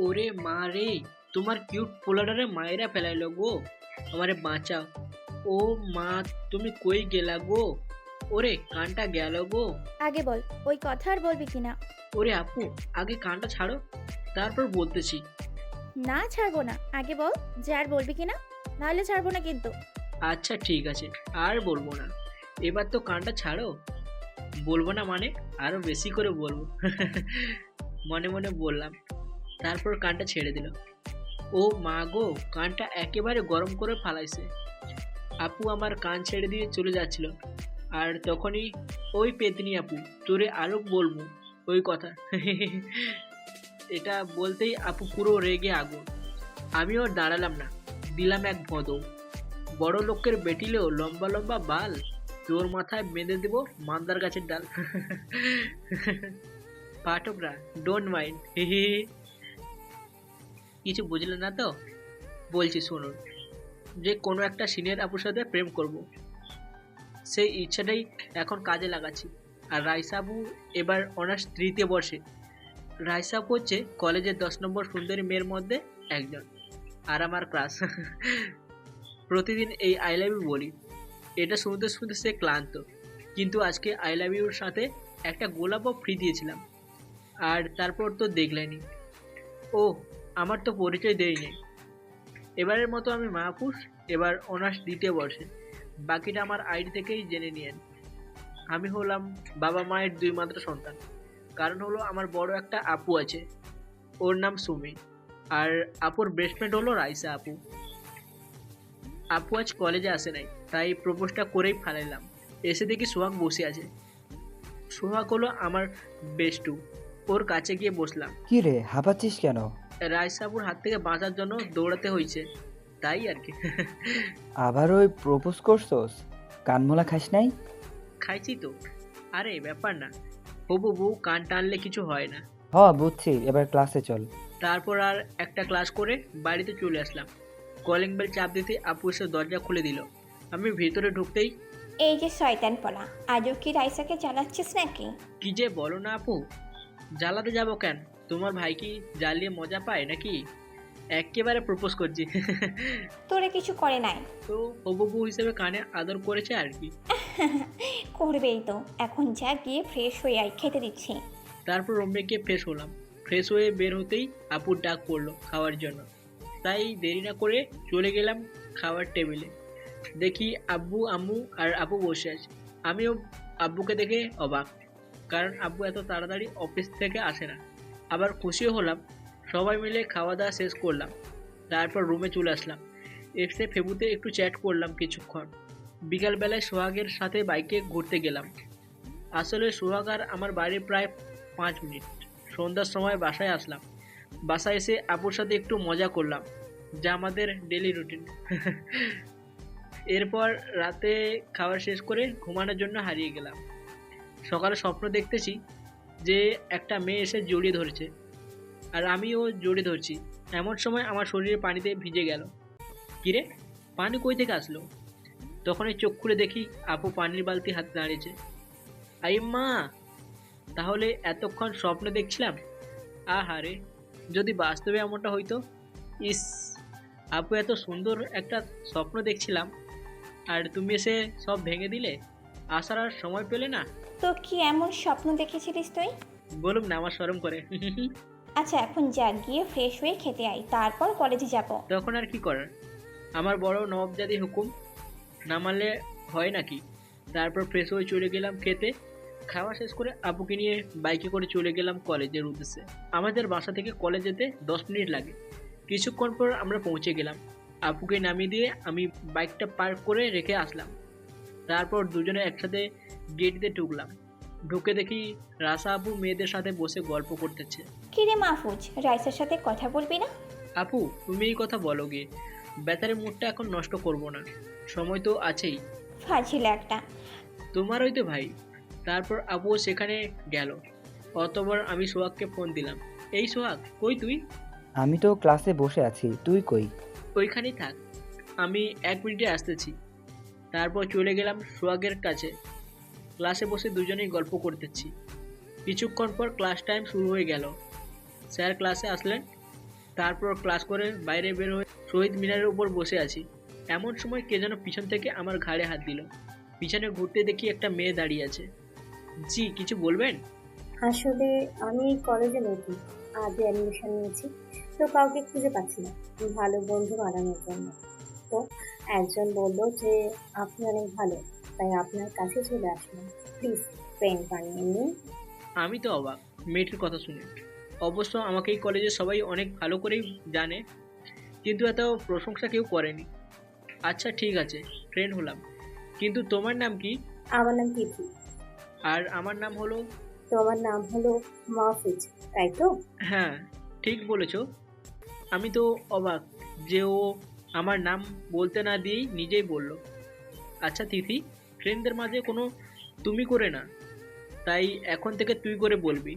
ওরে মা রে, তোমার কিউট পোলাডারে মায়েরা ফেলাইলো গো, আমারে বাঁচাও। ও মা, তুমি কই গেলা গো? ওরে কানটা গেল গো। আগে বল, ওই কথা আর বলবি কিনা? ওরে আপু, আগে কানটা ছাড়ো, তারপর বলতেছি। না ছাড়বো না, আগে বল যে আর বলবি কিনা, নাহলে ছাড়বো না কিন্তু। আচ্ছা ঠিক আছে, আর বলবো না। এবার তো কানটা ছাড়ো। বলবো না মানে আরো বেশি করে বলবো। মনে মনে বললাম, তারপর কানটা ছেড়ে দিল। ও মা গো, কানটা একেবারে গরম করে ফালাইছে। আপু আমার কান ছেড়ে দিয়ে চলে যাচ্ছিল, আর তখনই ওই পেতনি আপু, তোরে আরো বলবো ওই কথা। এটা বলতেই আপু পুরো রেগে আগুন। আমি ওর দাঁড়ালাম না, দিলাম এক ভদৌ। বড় লোকের বেটিলেও লম্বা লম্বা বাল, তোর মাথায় বেঁধে দেব মান্দার গাছের ডাল। পাঠকরা ডোন্ট মাইন্ড। কিছু বুঝলে না তো? বলছি শুনুন। যে কোনো একটা সিনিয়র আপুর সাথে প্রেম করব, সেই ইচ্ছাটাই এখন কাজে লাগাচ্ছি। আর রাইসা আপু এবার অনার্স তৃতীয় বর্ষে। রাইসা আপু হচ্ছে কলেজের 10 নম্বর সুন্দরী মেয়ের মধ্যে একজন, আর আমার ক্লাস। প্রতিদিন এই আই লাভ ইউ বলি, এটা শুনতে শুনতে সে ক্লান্ত। কিন্তু আজকে আই লাভ ইউর সাথে একটা গোলাপও ফ্রি দিয়েছিলাম। আর তারপর তো দেখলেনি। ও, আমার তো পরিচয় দেয়নি। এবারের মতো আমি মাহফুজ, এবার অনার্স দ্বিতীয় বর্ষে। বাকিটা আমার আইডি থেকেই জেনে নিয়েন। আমি হলাম বাবা মায়ের দুই মাত্র সন্তান। কারণ হলো আমার বড় একটা আপু আছে, ওর নাম সুমি। আর আপুর বেস্ট ফ্রেন্ড হলো রাইসা আপু। আপু আজ কলেজে আসে নাই, তাই প্রপোজটা করেই ফালাইলাম। এসে দেখি সোহাগ বসে আছে। সোহাগ হলো আমার বেস্টু। ওর কাছে গিয়ে বসলাম। কি রে, হাঁপাচ্ছিস কেন? রাইসা আপুর হাত থেকে বাঁচার জন্য দৌড়াতে হয়েছে, তাই আর কি। আবার ওই প্রপোজ করছস? কানমোলা খাস নাই? খাইছি তো। আরে ব্যাপার না, হবু বউ কান টানলে কিছু হয় না। বুঝছি, এবার ক্লাসে চল। তারপর আর একটা ক্লাস করে বাড়িতে চলে আসলাম। কলিং বেল চাপ দিতে আপু এসে দরজা খুলে দিল। আমি ভিতরে ঢুকতেই, এই যে শয়তান পলা, আজও কি রাইসাকে জ্বালাচ্ছিস নাকি? কি যে বলো না আপু, জ্বালাতে যাবো কেন? তোমার ভাই কি জ্বালিয়ে মজা পায় নাকি? একেবারে প্রপোজ করছি। তোরে কিছু করে নাই। তো হবু বউ হিসেবে কানে আদর করেছে আর কি। করবেই তো, এখন যা গিয়ে ফ্রেশ হয়ে আয়, খেতে দিচ্ছি। তারপর রুমে গিয়ে ফ্রেশ হলাম। ফ্রেশ হয়ে বের হতেই আপুর ডাক পড়লো খাওয়ার জন্য। তাই দেরি না করে চলে গেলাম খাওয়ার টেবিলে। দেখি আব্বু আম্মু আর আপু বসে আছে। আমিও আব্বুকে দেখে অবাক, কারণ আব্বু এত তাড়াতাড়ি অফিস থেকে আসে না। আবার খুশিও হলাম। সবাই মিলে খাওয়া দাওয়া শেষ করলাম। তারপর রুমে চলে আসলাম। এসে ফেবুতে একটু চ্যাট করলাম কিছুক্ষণ। বিকালবেলায় সোহাগের সাথে বাইকে ঘুরতে গেলাম। আসলে সোহাগ আর আমার বাড়ি প্রায় 5 মিনিট। সন্ধ্যার সময় বাসায় আসলাম। বাসায় এসে আপুর সাথে একটু মজা করলাম, যা আমাদের ডেলি রুটিন। এরপর রাতে খাওয়া শেষ করে ঘুমানোর জন্য হারিয়ে গেলাম। সকালে স্বপ্ন দেখতেছি যে একটা মেয়ে এসে জড়িয়ে ধরেছে, আর আমিও জড়িয়ে ধরছি। এমন সময় আমার শরীরে পানিতে ভিজে গেল। কিরে, পানি কই থেকে আসলো? তখনই চোখ খুলে দেখি আপু পানির বালতি হাতে দাঁড়িয়েছে। আই মা, তাহলে এতক্ষণ স্বপ্ন দেখছিলাম? আহারে, যদি বাস্তবে এমনটা হইতো। ইস, আপু এত সুন্দর একটা স্বপ্ন দেখছিলাম, আর তুমি এসে সব ভেঙে দিলে। আসার আর সময় পেলে না। তো কি এমন স্বপ্ন দেখেছিলিস তুই? বলুম না, আমার শরম করে। আচ্ছা এখন যা গিয়ে ফ্রেশ হয়ে খেতে আয়, তারপর কলেজে যাব। তখন আর কি করার, আমার বড় নবাবজাদি হুকুম, না মানলে হয় নাকি। তারপর ফ্রেশ হয়ে চলে গেলাম খেতে। খাওয়া শেষ করে আপুকে নিয়ে বাইকে করে চলে গেলাম কলেজের উদ্দেশ্যে। আমাদের বাসা থেকে কলেজ যেতে 10 মিনিট লাগে। কিছুক্ষণ পর আমরা পৌঁছে গেলাম। আপুকে নামিয়ে দিয়ে আমি বাইকটা পার্ক করে রেখে আসলাম। তারপর দুজনে একসাথে গেট দিয়ে ঢুকলাম। ঢুকে দেখি রাসা আপু মেয়েদের সাথে বসে গল্প করতেছে। কি রে মাহফুজ, রাইসার সাথে কথা বলবি না? আপু তুমি এই কথা বলো গে, বেতারের মুডটা এখন নষ্ট করব না, সময় তো আছেই। ফাজিল একটা। তোমারই তো ভাই। তারপর আপু সেখানে গেল। অতবার আমি সোহাগকে ফোন দিলাম। এই সোহাগ, কই তুই? আমি তো ক্লাসে বসে আছি, তুই কই? ওইখানেই থাক, আমি 1 মিনিটে আসতেছি। তারপর চলে গেলাম সোহাগের কাছে। ক্লাসে বসে দুজনেই গল্প করতেছি। কিছুক্ষণ পর ক্লাস টাইম শুরু হয়ে গেল। স্যার ক্লাসে আসলেন। তারপর ক্লাস করে বাইরে বের হয়ে শহীদ মিনারের উপর বসে আছি। এমন সময় কে যেন পিছন থেকে আমার ঘাড়ে হাত দিল। পিছনে ঘুরতে দেখি একটা মেয়ে দাঁড়িয়ে আছে। জি, কিছু বলবেন? আসলে আমি এই কলেজে নতুন, আজই অ্যাডমিশন নিয়েছি, তো কাউকে খুঁজে পাচ্ছি না ভালো বন্ধু বানানোর জন্য। তো একজন বলল যে আপনি অনেক ভালো, তাই আপনার কাছে চলে আসলাম। প্লিজ ফ্রেন্ড বানিয়ে নিন। আমি তো অবাক মেয়েটির কথা শুনে। অবশ্য আমাকে এই কলেজে সবাই অনেক ভালো করেই জানে, কিন্তু এত প্রশংসা কেউ করেনি। আচ্ছা ঠিক আছে, ফ্রেন্ড হলাম। কিন্তু তোমার নাম কি? আমার নাম তিথি। আর আমার নাম হলো। তোমার নাম হলো মাহফুজ, তাই তো? হ্যাঁ, ঠিক বলেছো। আমি তো অবাক যে ও আমার নাম বলতে না দিয়েই নিজেই বলল। আচ্ছা তিথি, ফ্রেন্ডদের মাঝে কোনো তুমি করে না, তাই এখন থেকে তুই করে বলবি।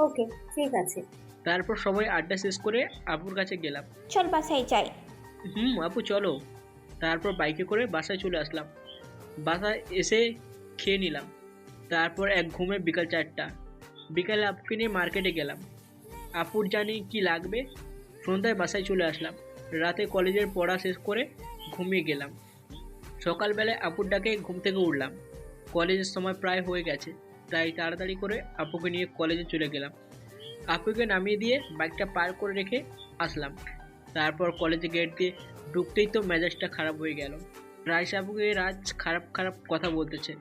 ওকে, ঠিক আছে। তারপর সবাই আড্ডা শেষ করে আপুর কাছে গেলাম। চল বাসায় যাই। আপু চলো। তারপর বাইকে করে বাসায় চলে আসলাম। বাসায় এসে খেয়ে নিলাম। তারপর এক ঘুমে বিকাল 4টা। বিকালে আপুকে নিয়ে মার্কেটে গেলাম। আপুর জানি কি লাগবে। সন্ধ্যায় বাসায় চলে আসলাম। রাতে কলেজের পড়া শেষ করে ঘুমিয়ে গেলাম। সকালবেলায় আপুর ডাকে ঘুম থেকে উঠলাম। কলেজের সময় প্রায় হয়ে গেছে, তাই তাড়াতাড়ি করে আপুকে নিয়ে কলেজে চলে গেলাম। আপুকে নামিয়ে দিয়ে বাইকটা পার্ক করে রেখে আসলাম। তারপর কলেজে গেট দিয়ে ঢুকতেই তো মেজাজটা খারাপ হয়ে গেল। রাইসা আপুকে রাজ খারাপ খারাপ কথা বলতেছে,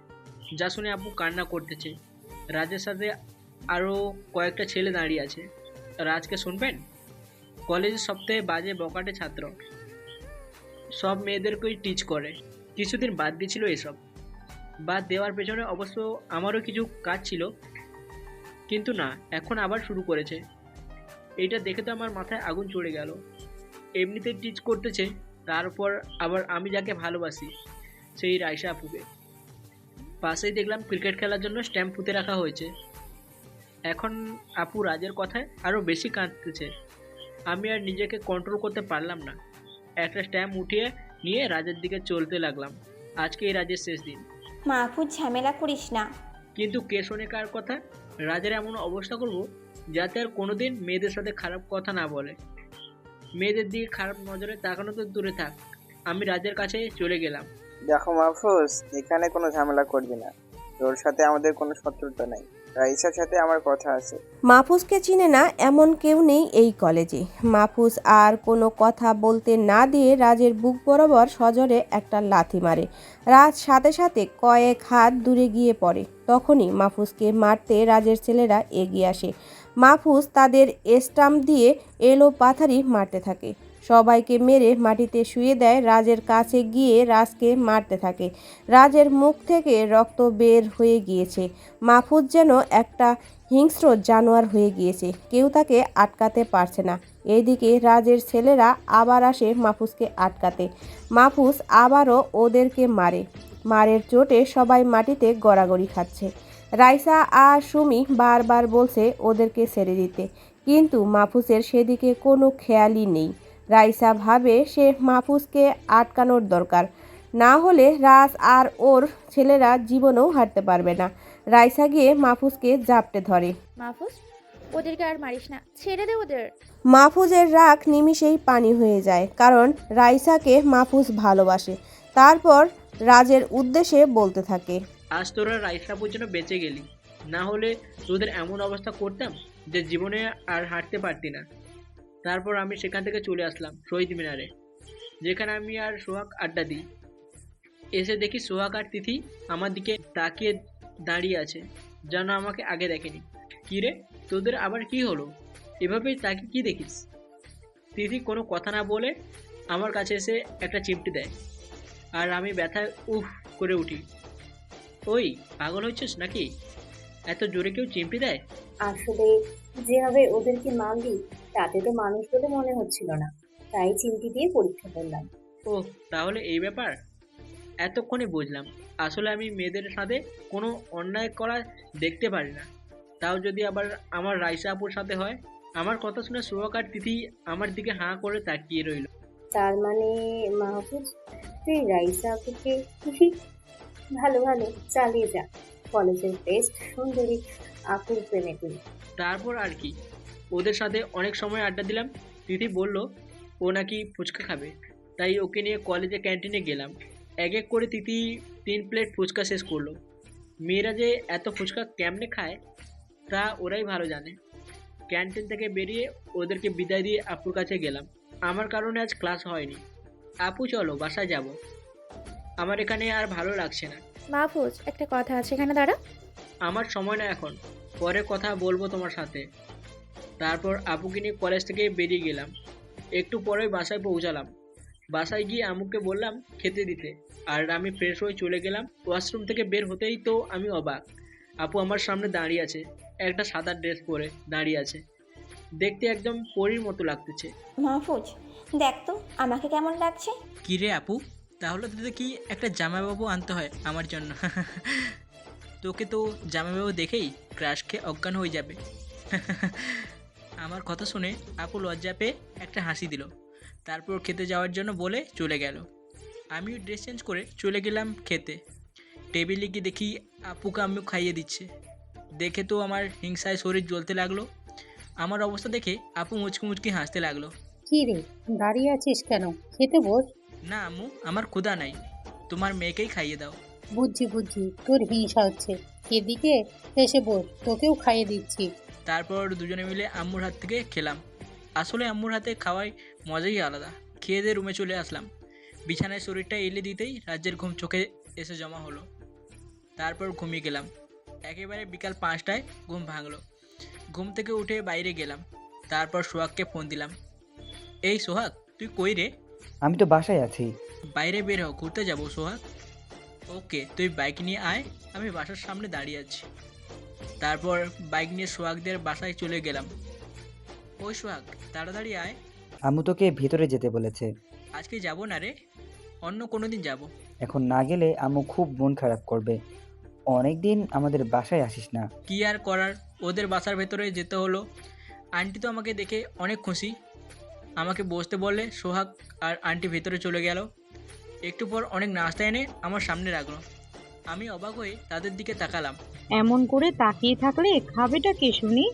যা শুনে আপু কান্না করতেছে। রাজের সাথে আরও কয়েকটা ছেলে দাঁড়িয়ে আছে। রাজকে শুনবেন? কলেজের সবথেকে বাজে বকাটে ছাত্র, সব মেয়েদেরকেই টিচ করে। কিছুদিন বাদ দিয়েছিল এসব। বাদ দেওয়ার পেছনে অবশ্য আমারও কিছু কাজ ছিল, কিন্তু না, এখন আবার শুরু করেছে। এইটা দেখে তো আমার মাথায় আগুন চড়ে গেল। এমনিতে টিচ করতেছে, তারপর আবার আমি যাকে ভালোবাসি সেই রাইসা আপুকে। পাশেই দেখলাম ক্রিকেট খেলার জন্য স্ট্যাম্প পুঁতে রাখা হয়েছে। এখন আপু রাজের কথায় আরও বেশি কাঁদতেছে। আমি আর নিজেকে কন্ট্রোল করতে পারলাম না। একটা স্ট্যাম্প উঠিয়ে নিয়ে রাজের দিকে চলতে লাগলাম। আজকে এই রাজের শেষ দিন। মাহফুজ ঝামেলা করিস না। কিন্তু কে শোনে কার কথা? রাজের এমন অবস্থা করব যাতে আর কোনোদিন মেয়েদের সাথে খারাপ কথা না বলে। মেয়েদের দিকে খারাপ নজরে তাকানো তো দূরে থাক। আমি রাজের কাছে চলে গেলাম। দেখো মাহফুজ, এখানে কোনো ঝামেলা করবি না। তোর সাথে আমাদের কোনো শত্রুতা নেই। রাইসার সাথে আমার কথা আছে। মাহফুজকে চিনে না এমন কেউ নেই এই কলেজে। মাহফুজ আর কোনো কথা বলতে না দিয়ে রাজের বুক বরাবর সজোরে একটা লাথি মারে। রাজ সাথে সাথে কয়েক হাত দূরে গিয়ে পড়ে। তখনই মাহফুজকে মারতে রাজের ছেলেরা এগিয়ে আসে। মাহফুজ তাদের স্টাম্প দিয়ে এলো পাথারি মারতে থাকে। সবাইকে মেরে মাটিতে শুয়ে দেয়। রাজের কাছে গিয়ে রাজকে মারতে থাকে। রাজের মুখ থেকে রক্ত বের হয়ে গিয়েছে। মাহফুজ যেন একটা হিংস্র জানোয়ার হয়ে গিয়েছে। কেউ তাকে আটকাতে পারছে না। এইদিকে রাজের ছেলেরা আবার আসে মাহফুজকে আটকাতে। মাহফুজ আবারও ওদেরকে মারে। মারের চোটে সবাই মাটিতে গড়াগড়ি খাচ্ছে। রাইসা আর সুমি বারবার বলছে ওদেরকে ছেড়ে দিতে, কিন্তু মাহফুজের সেদিকে কোনো খেয়ালই নেই। রাইসা ভাবে সে মাহফুজকে আটকানোর দরকার, না হলে রাজ আর ওর ছেলেরা জীবনেও হাঁটতে পারবে না। রাইসা গিয়ে মাহফুজকে জাপটে ধরে। মাহফুজ, ওদেরকে আর মারিস না, ছেড়ে দে ওদের। মাহফুজের রাগ নিমিষেই পানি হয়ে যায়, কারণ রাইসাকে মাহফুজ ভালোবাসে। তারপর রাজের উদ্দেশ্যে বলতে থাকে, আজ তোরা রাইসা পর্যন্ত বেঁচে গেলি, না হলে তোদের এমন অবস্থা করতাম যে জীবনে আর হাঁটতে পারতি না। তারপর আমি সেখান থেকে চলে আসলাম শহীদ মিনারে, যেখানে আমি আর সোহাগ আড্ডা দিই। এসে দেখি সোহাগ আর তিথি আমার দিকে তাকিয়ে দাঁড়িয়ে আছে, যেন আমাকে আগে দেখেনি। কী রে, তোদের আবার কি হলো? এভাবেই তাকে কি দেখিস? তিথি কোনো কথা না বলে আমার কাছে এসে একটা চিমটি দেয়, আর আমি ব্যথায় উফ করে উঠি। ওই পাগল হচ্ছিস নাকি? এত জোরে কেউ চিমটি দেয়? আসলে যেভাবে ওদেরকে মারলি তাতে তো মানুষ বলে মনে হচ্ছিল না, তাই চিমটি দিয়ে পরীক্ষা করলাম। ও, তাহলে এই ব্যাপার। এতক্ষণে বুঝলাম, আসলে আমি মেয়েদের সাথে কোনো অন্যায় করা দেখতে পারি না, তাও যদি আবার আমার রাইসা আপুর সাথে হয়। আমার কথা শুনে সোহাগ আর তিথি আমার দিকে হাঁ করে তাকিয়ে রইল। তার মানে মাহফুজ, তুই রাইসা আপুকে ভালো ভালো চালিয়ে যা। কলেজের বেস্ট সুন্দরী আপুর প্রেমে তুই। তারপর আর কি, ওদের সাথে অনেক সময় আড্ডা দিলাম। তিথি বলল ও নাকি ফুচকা খাবে, তাই ওকে নিয়ে কলেজে ক্যান্টিনে গেলাম। এক এক করে তিথি 3 প্লেট ফুচকা শেষ করলো। মেয়েরা যে এত ফুচকা কেমনে খায় তা ওরাই ভালো জানে। ক্যান্টিন থেকে বেরিয়ে ওদেরকে বিদায় দিয়ে আপুর কাছে গেলাম। আমার কারণে আজ ক্লাস হয়নি। আপু চলো বাসায় যাব, আমার এখানে আর ভালো লাগছে না। মাহফুজ, একটা কথা আছে, এখানে দাঁড়া। আমার সময় না এখন, পরে কথা বলবো তোমার সাথে। তারপর আপুকে নিয়ে কলেজ থেকে বেরিয়ে গেলাম। একটু পরেই বাসায় পৌঁছালাম। বাসায় গিয়ে আম্মুকে বললাম খেতে দিতে, আর আমি ফ্রেশ হয়ে চলে গেলাম। ওয়াশরুম থেকে বের হতেই তো আমি অবাক, আপু আমার সামনে দাঁড়িয়ে আছে, একটা সাদা ড্রেস পরে দাঁড়িয়ে আছে। দেখতে একদম পরীর মতো লাগতেছে। মাহফুজ, দেখ তো আমাকে কেমন লাগছে। কি রে আপু, তাহলে তো দেখি একটা জামাইবাবু আনতে হয় আমার জন্য। তোকে তো জামাইবাবু দেখেই ক্রাশ খেয়ে অজ্ঞান হয়ে যাবে। আমার কথা শুনে আপু লজ্জা পেয়ে একটা হাসি দিল, তারপর খেতে যাওয়ার জন্য বলে চলে গেল। আমিও ড্রেস চেঞ্জ করে চলে গেলাম খেতে। টেবিলে গিয়ে দেখি আপুকে আমিও খাইয়ে দিচ্ছে। দেখে তো আমার হিংসায় শরীর জ্বলতে লাগলো। আমার অবস্থা দেখে আপু মুচকি মুচকি হাসতে লাগলো। কি রে, দাঁড়িয়ে আছিস কেন? খেতে বস। না আম্মু, আমার ক্ষুধা নাই, তোমার মেয়েকেই খাইয়ে দাও। বুঝছি বুঝছি, তোর হিংসা হচ্ছে। এদিকে এসে বস, তোকেও খাইয়ে দিচ্ছি। তারপর দুজনে মিলে আম্মুর হাত থেকে খেলাম। আসলে আম্মুর হাতে খাওয়াই মজাই আলাদা। খেয়ে দিয়ে রুমে চলে আসলাম। বিছানায় শরীরটা এলে দিতেই রাজ্যের ঘুম চোখে এসে জমা হলো। তারপর ঘুমিয়ে গেলাম। একেবারে বিকাল 5টায় ঘুম ভাঙলো। ঘুম থেকে উঠে বাইরে গেলাম। তারপর সোহাগকে ফোন দিলাম। এই সোহাগ, তুই কই রে? আমি তো বাসায় আছি। বাইরে বের হ, ঘুরতে যাবো সোহাগ। ওকে, তুই বাইক নিয়ে আয়, আমি বাসার সামনে দাঁড়িয়ে আছি। তারপর বাইক নিয়ে সোহাগদের বাসায় চলে গেলাম। ওই সোহাগ, তাড়াতাড়ি আয়। আম্মু তোকে ভিতরে যেতে বলেছে। আজকে যাব না রে, অন্য কোনো দিন যাব। এখন না গেলে আম্মু খুব মন খারাপ করবে। অনেক দিন আমাদের বাসায় আসিস না। কি আর করার, ওদের বাসার ভেতরে যেতে হলো। আন্টি তো আমাকে দেখে অনেক খুশি। আমাকে বসতে বললে সোহাগ আর আন্টি ভেতরে চলে গেল। একটু পর অনেক নাস্তা এনে আমার সামনে রাখলো। আমি অবাক হয়ে তাদের দিকে তাকালাম। এমন করে তাকিয়ে থাকলে খাবেটা কে শুনি?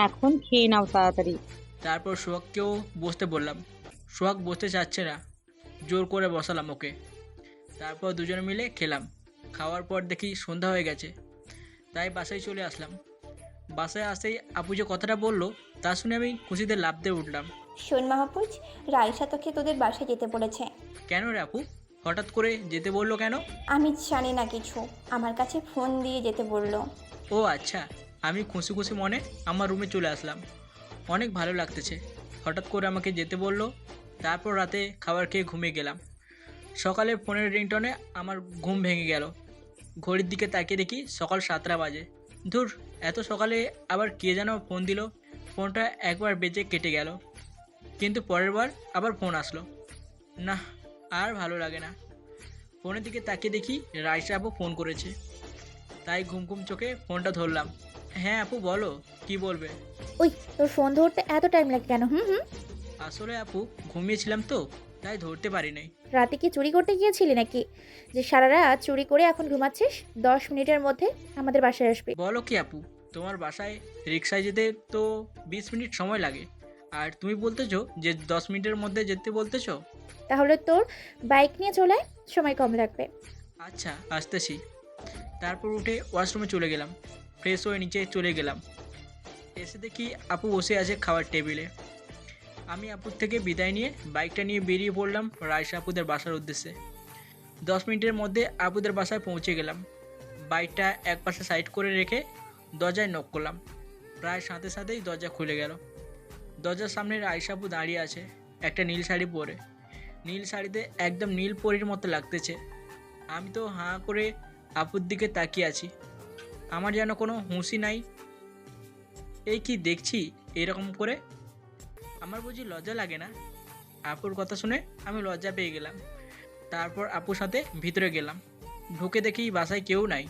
এখন খেয়ে নাও তাড়াতাড়ি। তারপর সোহাগকেও বসতে বললাম। সোহাগ বসতে চাচ্ছে না, জোর করে বসালাম ওকে। তারপর দুজনে মিলে খেলাম। খাওয়ার পর দেখি সন্ধ্যা হয়ে গেছে, তাই বাসায় চলে আসলাম। বাসায় আসতেই আপু যে কথাটা বললো তা শুনে আমি খুশিতে লাফ দিয়ে উঠলাম। শোন মাহফুজ, রাইসা তোকে তোদের বাসায় যেতে বলেছে। কেন রে আপু, হঠাৎ করে যেতে বললো কেন? আমি জানি না কিছু, আমার কাছে ফোন দিয়ে যেতে বললো। ও আচ্ছা। আমি খুশি খুশি মনে আমার রুমে চলে আসলাম। অনেক ভালো লাগতেছে, হঠাৎ করে আমাকে যেতে বললো। তারপর রাতে খাবার খেয়ে ঘুমিয়ে গেলাম। সকালে ফোনের রিংটনে আমার ঘুম ভেঙে গেল। ঘড়ির দিকে তাকিয়ে দেখি সকাল 7টা বাজে। ধুর, এত সকালে আবার কে যেন ফোন দিল। ফোনটা একবার বেজে কেটে গেল, কিন্তু পরের বার আবার ফোন আসলো। না, আর ভালো লাগে না। ফোনের দিকে তাকিয়ে দেখি রাইসা আপু ফোন করেছে, তাই ঘুম ঘুম চোখে ফোনটা ধরলাম। হ্যাঁ আপু, বলো, কি বলবে? ওই, তোর ফোন ধরতে এত টাইম লাগে কেন? হুম হুম আসলে আপু ঘুমিয়েছিলাম তো, তাই ধরতে পারি নাই। রাতে কি চুরি করতে গিয়েছিলি নাকি, যে সারা রাত চুরি করে এখন ঘুমাচ্ছিস? 10 মিনিটের মধ্যে আমাদের বাসায় আসবি। বলো কি আপু, তোমার বাসায় রিক্সায় যেতে তো 20 মিনিট সময় লাগে, আর তুমি বলতেছো যে 10 মিনিটের মধ্যে যেতে বলতেছো। তাহলে তোর বাইক নিয়ে চলে আয়, সময় কম লাগবে। আচ্ছা, আসতেছি। তারপর উঠে ওয়াশরুমে চলে গেলাম। ফ্রেশ হয়ে নিচে চলে গেলাম। এসে দেখি আপু বসে আছে খাওয়ার টেবিলে। আমি আপুর থেকে বিদায় নিয়ে বাইকটা নিয়ে বেরিয়ে পড়লাম রাইসা আপুদের বাসার উদ্দেশ্যে। 10 মিনিটের মধ্যে আপুদের বাসায় পৌঁছে গেলাম। বাইকটা একপাশে সাইড করে রেখে দরজায় নক করলাম। প্রায় সাথে সাথেই দরজা খুলে গেল। দরজার সামনে রাইসা আপু দাঁড়িয়ে আছে, একটা নীল শাড়ি পরে। নীল শাড়িতে একদম নীল পরীর মতো লাগতেছে। আমি তো হাঁ করে আপুর দিকে তাকিয়ে আছি। আমার যেন কোনো হুঁশই নাই। এই কি দেখছি এরকম করে? আমার বুঝি লজ্জা লাগে না? আপুর কথা শুনে আমি লজ্জা পেয়ে গেলাম। তারপর আপুর সাথে ভিতরে গেলাম। ঢুকে দেখি বাসায় কেউ নাই।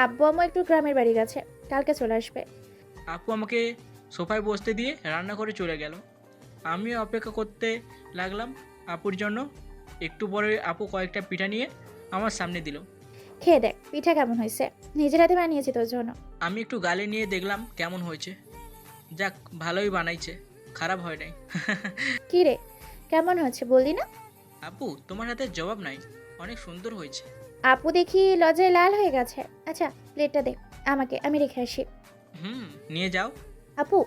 আব্বু আম্মু একটু গ্রামের বাড়ি গেছে, কালকে চলে আসবে। আপু আমাকে সোফায় বসতে দিয়ে রান্না করে চলে গেল। আমিও অপেক্ষা করতে লাগলাম আপুর জন্য। একটু পরে আপু কয়েকটা পিঠা নিয়ে আমার সামনে দিল। খেয়ে দেখ পিঠা কেমন হয়েছে, নিজের হাতে বানিয়েছি তোর জন্য। আমি একটু গালে নিয়ে দেখলাম কেমন হয়েছে। যাক, ভালোই বানাইছে। খারাপ হয় নাই। কি রে, কেমন হচ্ছে বললি না? আপু তোমার হাতে জবাব নাই, অনেক সুন্দর হয়েছে। আপু দেখি লজ্জায় লাল হয়ে গেছে। আচ্ছা, প্লেটটা দে আমাকে, আমি রেখে আসি। নিয়ে যাও। আপু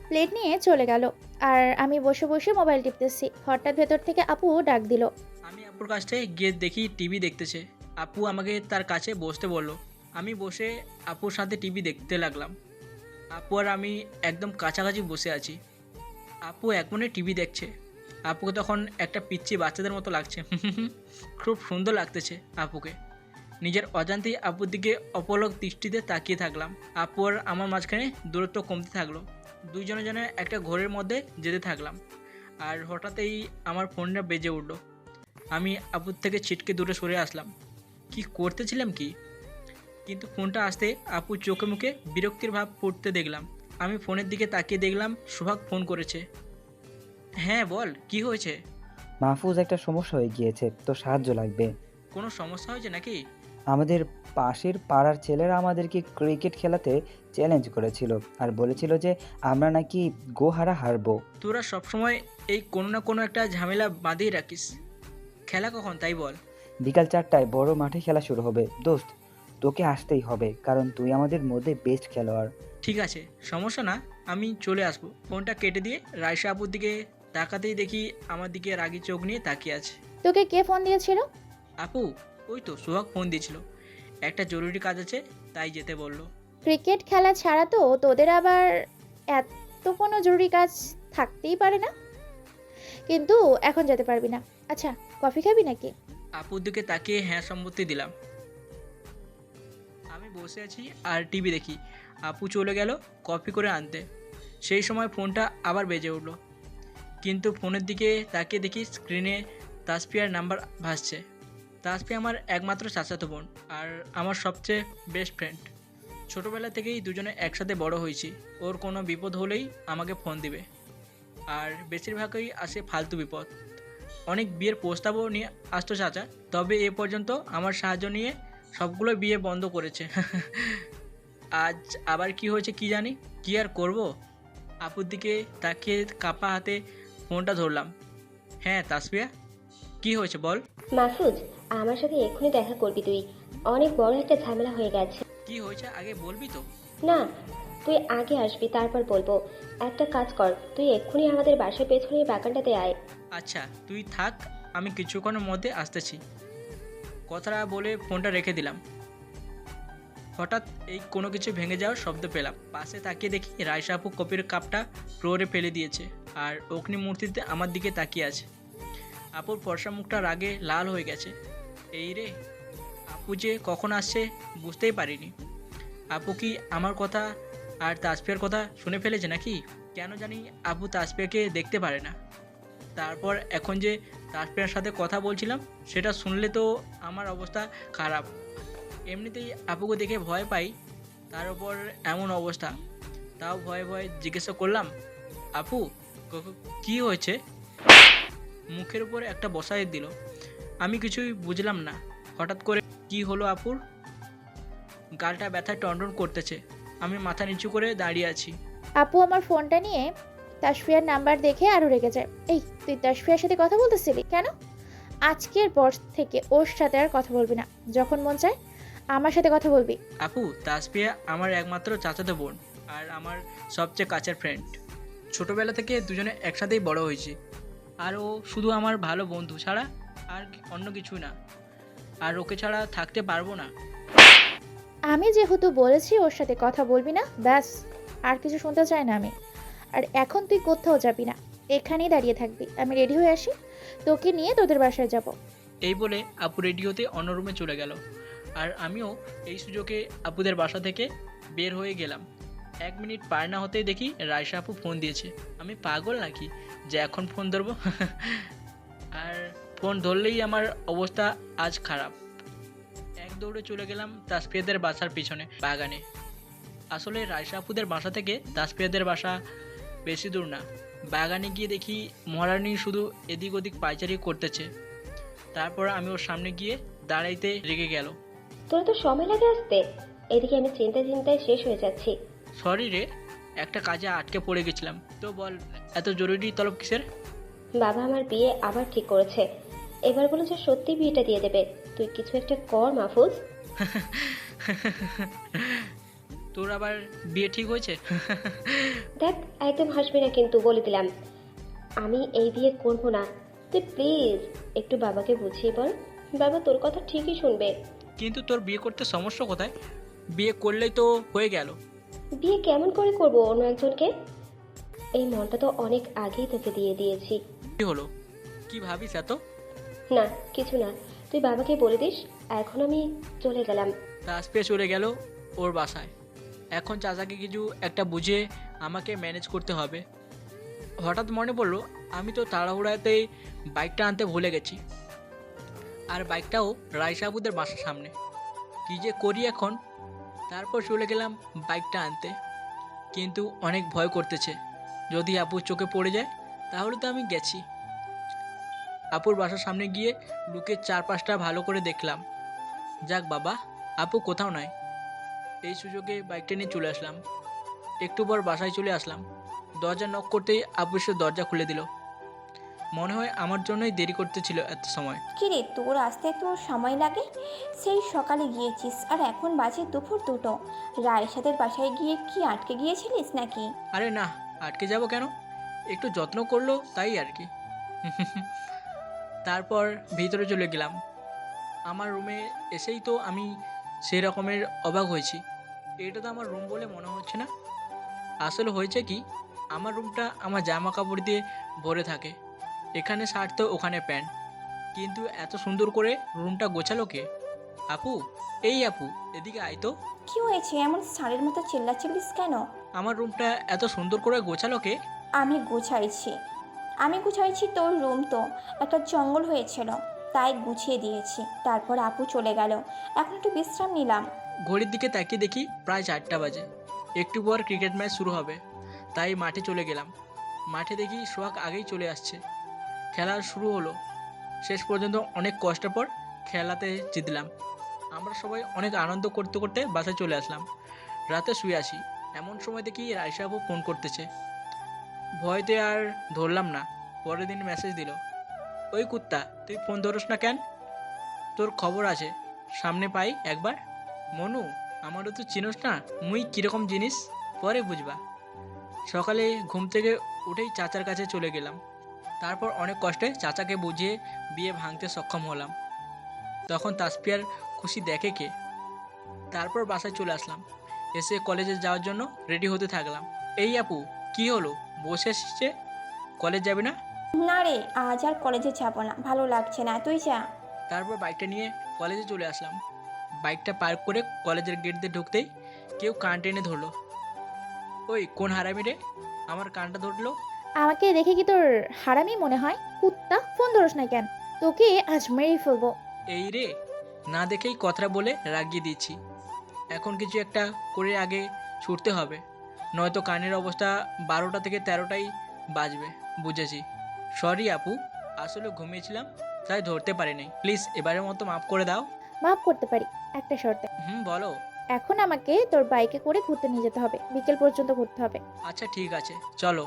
প্লেট নিয়ে চলে গেল, আর আমি বসে বসে মোবাইল টিপতেছি। হঠাৎ ভেতর থেকে আপু ডাক দিল। আমি আপুর কাছে গিয়ে দেখি টিভি দেখতেছে। আপু আমাকে তার কাছে বসতে বলল। আমি বসে আপুর সাথে টিভি দেখতে লাগলাম। আপু আর আমি একদম কাছাকাছি বসে আছি। আপু এক মনে টিভি দেখছে। আপুকে তখন একটা পিচ্চি বাচ্চাদের মতো লাগছে। খুব সুন্দর লাগতেছে আপুকে। নিজের অজান্তেই আপুর দিকে অপলক দৃষ্টিতে তাকিয়ে থাকলাম। আপু আর আমার মাঝখানে দূরত্ব কমতে থাকলো। দুইজনে জনে একটা ঘরের মধ্যে যেতে থাকলাম। আর হঠাৎই আমার ফোনটা বেজে উঠল। আমি আপুর থেকে ছিটকে দূরে সরে আসলাম। কি করতেছিলাম কি, কিন্তু ফোনটা আসতে আপুর চোখে মুখে বিরক্তির ভাব পড়তে দেখলাম। আমি ফোনের দিকে তাকিয়ে দেখলাম সোহাগ ফোন করেছে। হ্যাঁ বল, কি হয়েছে? মাহফুজ, একটা সমস্যা হয়ে গিয়েছে, তো সাহায্য লাগবে। কোনো সমস্যা হয়েছে নাকি? আমাদের পাশের পাড়ার ছেলেরা আমাদেরকে ক্রিকেট খেলাতে চ্যালেঞ্জ করেছিল আর বলেছিল যে আমরা নাকি গোহারা হারবো। তোরা সবসময় এই কোনো না কোনো একটা ঝামেলা বাঁধিয়ে রাখিস। খেলা কখন তাই বল? বিকাল 4টায় বড় মাঠে খেলা শুরু হবে। দোস্ত, তোকে আসতেই হবে, কারণ তুই আমাদের মধ্যে বেস্ট খেলোয়াড়। ঠিক আছে, সমস্যা না, আমি চলে আসবো। ফোনটা কেটে দিয়ে রাইসা আপুর দিকে তাকাতেই দেখি আমার দিকে রাগি চোখ নিয়ে তাকিয়ে আছে। তোকে কে ফোন দিয়েছিল? আপু, ওই তো সোহাগ ফোন দিয়েছিল, একটা জরুরি কাজ আছে তাই যেতে বলল। ক্রিকেট খেলা ছাড়া তো তোদের আবার এত কোনো জরুরি কাজ থাকতেই পারে না, কিন্তু এখন যেতে পারবি না। আচ্ছা, কফি খাবি নাকি? আপুর দিকে তাকিয়ে হ্যাঁ সম্মতি দিলাম। আমি বসে আছি আর টিভি দেখি। আপু চলে গেল কফি করে আনতে। সেই সময় ফোনটা আবার বেজে উঠল, কিন্তু ফোনের দিকে তাকিয়ে দেখি স্ক্রিনে তাসফিয়ার নাম্বার ভাসছে। তাসফিয়া আমার একমাত্র চাচাতো বোন আর আমার সবচেয়ে বেস্ট ফ্রেন্ড। ছোটোবেলা থেকেই দুজনে একসাথে বড় হয়েছি। ওর কোনো বিপদ হলেই আমাকে ফোন দিবে, আর বেশিরভাগই আসে ফালতু বিপদ। অনেক বিয়ের প্রস্তাবও নিয়ে আসতো চাচা, তবে এ পর্যন্ত আমার সাহায্য নিয়ে সবগুলো বিয়ে বন্ধ করেছে। আজ আবার কি হয়েছে কি জানি, কি আর করব। আপুর দিকে তাকিয়ে কাপা হাতে ফোনটা ধরলাম। হ্যাঁ তাসফিয়া, কি হয়েছে বল। মাহফুজ, আমার সাথে এক্ষুনি দেখা করবি তুই। অনেক বড় একটা ঝামেলা হয়ে গেছে। কি হয়েছে আগে বলবি তো? না, তুই আগে আসবি, তারপর বলবো। একটা কাজ কর, তুই এক্ষুনি আমাদের বাসার পেছনে বাগানটাতে আয়। আচ্ছা তুই থাক, আমি কিছুক্ষণের মধ্যে আসতেছি। কথাটা বলে ফোনটা রেখে দিলাম। হঠাৎ এই কোনো কিছু ভেঙে যাওয়ার শব্দ পেলাম। পাশে তাকিয়ে দেখি রাইসা আপু কপির কাপটা ফ্লোরে ফেলে দিয়েছে আর অগ্নি মূর্তিতে আমার দিকে তাকিয়ে আছে। আপুর ফর্সা মুখটা রাগে লাল হয়ে গেছে। এই রে, আপু যে কখন আসছে বুঝতেই পারিনি। আপু কি আমার কথা আর তাসফিয়ার কথা শুনে ফেলেছে নাকি? কেন জানি আপু তাসফিয়াকে দেখতে পারে না। তারপর এখন যে তাসফিয়ার সাথে কথা বলছিলাম সেটা শুনলে তো আমার অবস্থা খারাপ। এমনিতেই আপুকে দেখে ভয় পাই, তার উপর এমন অবস্থা। তাও ভয়ে ভয়ে জিজ্ঞাসা করলাম, আপু কি হয়েছে? মুখের উপর একটা বসাই দিল। আমি কিছুই বুঝলাম না। হঠাৎ করে কি হলো আপুর? গালটা ব্যথায় টনটন করতেছে। আমি মাথা নিচু করে দাঁড়িয়ে আছি। আপু আমার ফোনটা নিয়ে তাসফিয়ার নাম্বার দেখে আরও রেগে যায়। এই, তুই তাসফিয়ার সাথে কথা বলতেছিলি কেন? আজকের পর থেকে ওর সাথে আর কথা বলবি না। যখন মন চায় আমার সাথে কথা বলবি। আপু, তাসফিয়া আমার একমাত্র চাচাতো বোন আর আমার সবচেয়ে কাছের ফ্রেন্ড। ছোটোবেলা থেকে দুজনে একসাথেই বড় হয়েছি, আর ও শুধু আমার ভালো বন্ধু ছাড়া আর অন্য কিছুই না। আর ওকে ছাড়া থাকতে পারবো না। আমি যেহেতু বলেছি ওর সাথে কথা বলবি না, ব্যাস, আর কিছু শুনতে চাই না আমি। আর এখন তুই কোথাও যাবি না, এখানেই দাঁড়িয়ে থাকবি। আমি রেডি হয়ে আসি, তোকে নিয়ে তোদের বাসায় যাব। এই বলে আপু রেডিওতে অন্য রুমে চলে গেল, আর আমিও এই সুযোগে আপুদের বাসা থেকে বের হয়ে গেলাম। 1 মিনিট পার না হতেই দেখি রাইসা আপু ফোন দিয়েছে। আমি পাগল নাকি যে এখন ফোন ধরবো? আর ফোন ধরলেই আমার অবস্থা আজ খারাপ। এক দৌড়ে চলে গেলাম তাসফিয়াদের বাসার পিছনে বাগানে। আসলে রাইসা আপুদের বাসা থেকে তাসফিয়াদের বাসা বেশি দূর না। বাগানে গিয়ে দেখি মহারানী শুধু এদিক ওদিক পায়চারি করতেছে। তারপর আমি ওর সামনে গিয়ে দাঁড়াইতে রেগে গেল। তোর তো সময় লাগে আসতে, এদিকে আমি চিন্তায় চিন্তায় শেষ হয়ে যাচ্ছি। সরি রে, একটা কাজে আটকে পড়ে গেছিলাম। তো বল, এত জরুরি তলব কিসের? বাবা আমার বিয়ে আবার ঠিক করেছে। এবার বলেছে সত্যি বিয়েটা দিয়ে দেবে। তুই কিছু একটা কর মাহফুজ। তোর আবার বিয়ে ঠিক হয়েছে? দেখ, একদম হাসবি না কিন্তু, বলে দিলাম। আমি এই বিয়ে করব না। তুই প্লিজ একটু বাবাকে বুঝিয়ে বল। বাবা তোর কথা ঠিকই শুনবে। কিন্তু তোর বিয়ে করতে সমস্যা কোথায়? বিয়ে করলেই তো হয়ে গেল। বিয়ে কেমন করে করব অন্য একজনকে? এই মনটা তো অনেক আগেই তোকে দিয়ে দিয়েছি। কি হলো? কি ভাবিস এত? না কিছু না, তুই বাবাকে বলে দিস এখন আমি চলে গেলাম। তাসপিয়া চলে গেল ওর বাসায়। এখন চাচাকে কিছু একটা বুঝে আমাকে ম্যানেজ করতে হবে। হঠাৎ মনে পড়লো আমি তো তাড়াহুড়াতেই বাইকটা আনতে ভুলে গেছি, আর বাইকটাও রাইসা আবুদের বাসার সামনে। কী যে করি এখন। তারপর চলে গেলাম বাইকটা আনতে, কিন্তু অনেক ভয় করতেছে। যদি আপুর চোখে পড়ে যায় তাহলে তো আমি গেছি। আপুর বাসার সামনে গিয়ে লুকে চারপাশটা ভালো করে দেখলাম। যাক বাবা, আপু কোথাও নাই। এই সুযোগে বাইকটা নিয়ে চলে আসলাম। একটু পর বাসায় চলে আসলাম। দরজা নক করতেই আপু এসে দরজা খুলে দিল। মনে হয় আমার জন্যই দেরি করতেছিল এত সময়। কিরে তোর আসতে এত সময় লাগে? সেই সকালে গিয়েছিস আর এখন বাজে দুপুর 2টো। রায়সাদের বাসায় গিয়ে কি আটকে গিয়েছিলিস নাকি? আরে না, আটকে যাব কেন? একটু যত্ন করলো তাই আর কি। তারপর ভিতরে চলে গেলাম। আমার রুমে এসেই তো আমি সেই রকমের অবাক হয়েছি। এটা তো আমার রুম বলে মনে হচ্ছে না। আসলে হয়েছে কি, আমার রুমটা আমার জামা কাপড় দিয়ে ভরে থাকে। এখানে শার্ট তো ওখানে প্যান্ট, কিন্তু এত সুন্দর করে রুমটা গোছালো কে? আপু, এই আপু এদিকে আয় তো। কি হয়েছে, এমন ষাঁড়ের মতো চিল্লাচিল্লিস কেন? আমার রুমটা এত সুন্দর করে গোছালো কে? আমি গুছাইছি তোর রুম তো একটা জঙ্গল হয়েছিল, তাই গুছিয়ে দিয়েছি। তারপর আপু চলে গেল, এখন একটু বিশ্রাম নিলাম। ঘড়ির দিকে তাকিয়ে দেখি প্রায় 4টা বাজে। একটু পর ক্রিকেট ম্যাচ শুরু হবে, তাই মাঠে চলে গেলাম। মাঠে দেখি সোহাগ আগেই চলে আসছে। খেলা শুরু হলো। শেষ পর্যন্ত অনেক কষ্টের পর খেলাতে জিতলাম। আমরা সবাই অনেক আনন্দ করতে করতে বাসায় চলে আসলাম। রাতে শুয়ে আসি, এমন সময় দেখি রাইসা আপু ফোন করতেছে। ভয়তে আর ধরলাম না। পরের দিন মেসেজ দিল, ওই কুত্তা তুই ফোন ধরস না কেন? তোর খবর আছে, সামনে পাই একবার। মনু, আমারও তো চিনোস না, মুই কীরকম জিনিস পরে বুঝবা। সকালে ঘুম থেকে উঠেই চাচার কাছে চলে গেলাম। তারপর অনেক কষ্টে চাচাকে বুঝিয়ে বিয়ে ভাঙতে সক্ষম হলাম। তখন তাসপিয়ার খুশি দেখে কে। তারপর বাসায় চলে আসলাম। এসে কলেজে যাওয়ার জন্য রেডি হতে থাকলাম। এই আপু, কি হলো, বসে এসছে? কলেজ যাবে না? না রে, আজ আর কলেজে যাব না, ভালো লাগছে না, তুই যা। তারপর বাইকটা নিয়ে কলেজে চলে আসলাম। বাইকটা পার্ক করে কলেজের গেট দিয়ে ঢুকতেই কেউ কান টেনে ধরলো। ওই কোন হারামি রে আমার কানটা ধরলো? আমাকে দেখে কি তোর হারামি মনে হয়? কুত্তা, ফোন ধরস না কেন? তোকে আজ মেরেই ফেলবো। এই রে, না দেখেই কথা বলে রাগিয়ে দিচ্ছি। এখন কিছু একটা করে আগে ছুটতে হবে, নয়তো কানের অবস্থা 12টা থেকে 13টাই বাজবে। বুঝেছি। সরি আপু, আসলে ঘুমিয়েছিলাম তাই ধরতে পারিনি। প্লিজ এবারের মতো মাফ করে দাও। মাফ করতে পারি, একটা শর্তে। বলো। এখন আমাকে তোর বাইকে করে ঘুরতে নিয়ে যেতে হবে, বিকেল পর্যন্ত ঘুরতে হবে। আচ্ছা ঠিক আছে, চলো।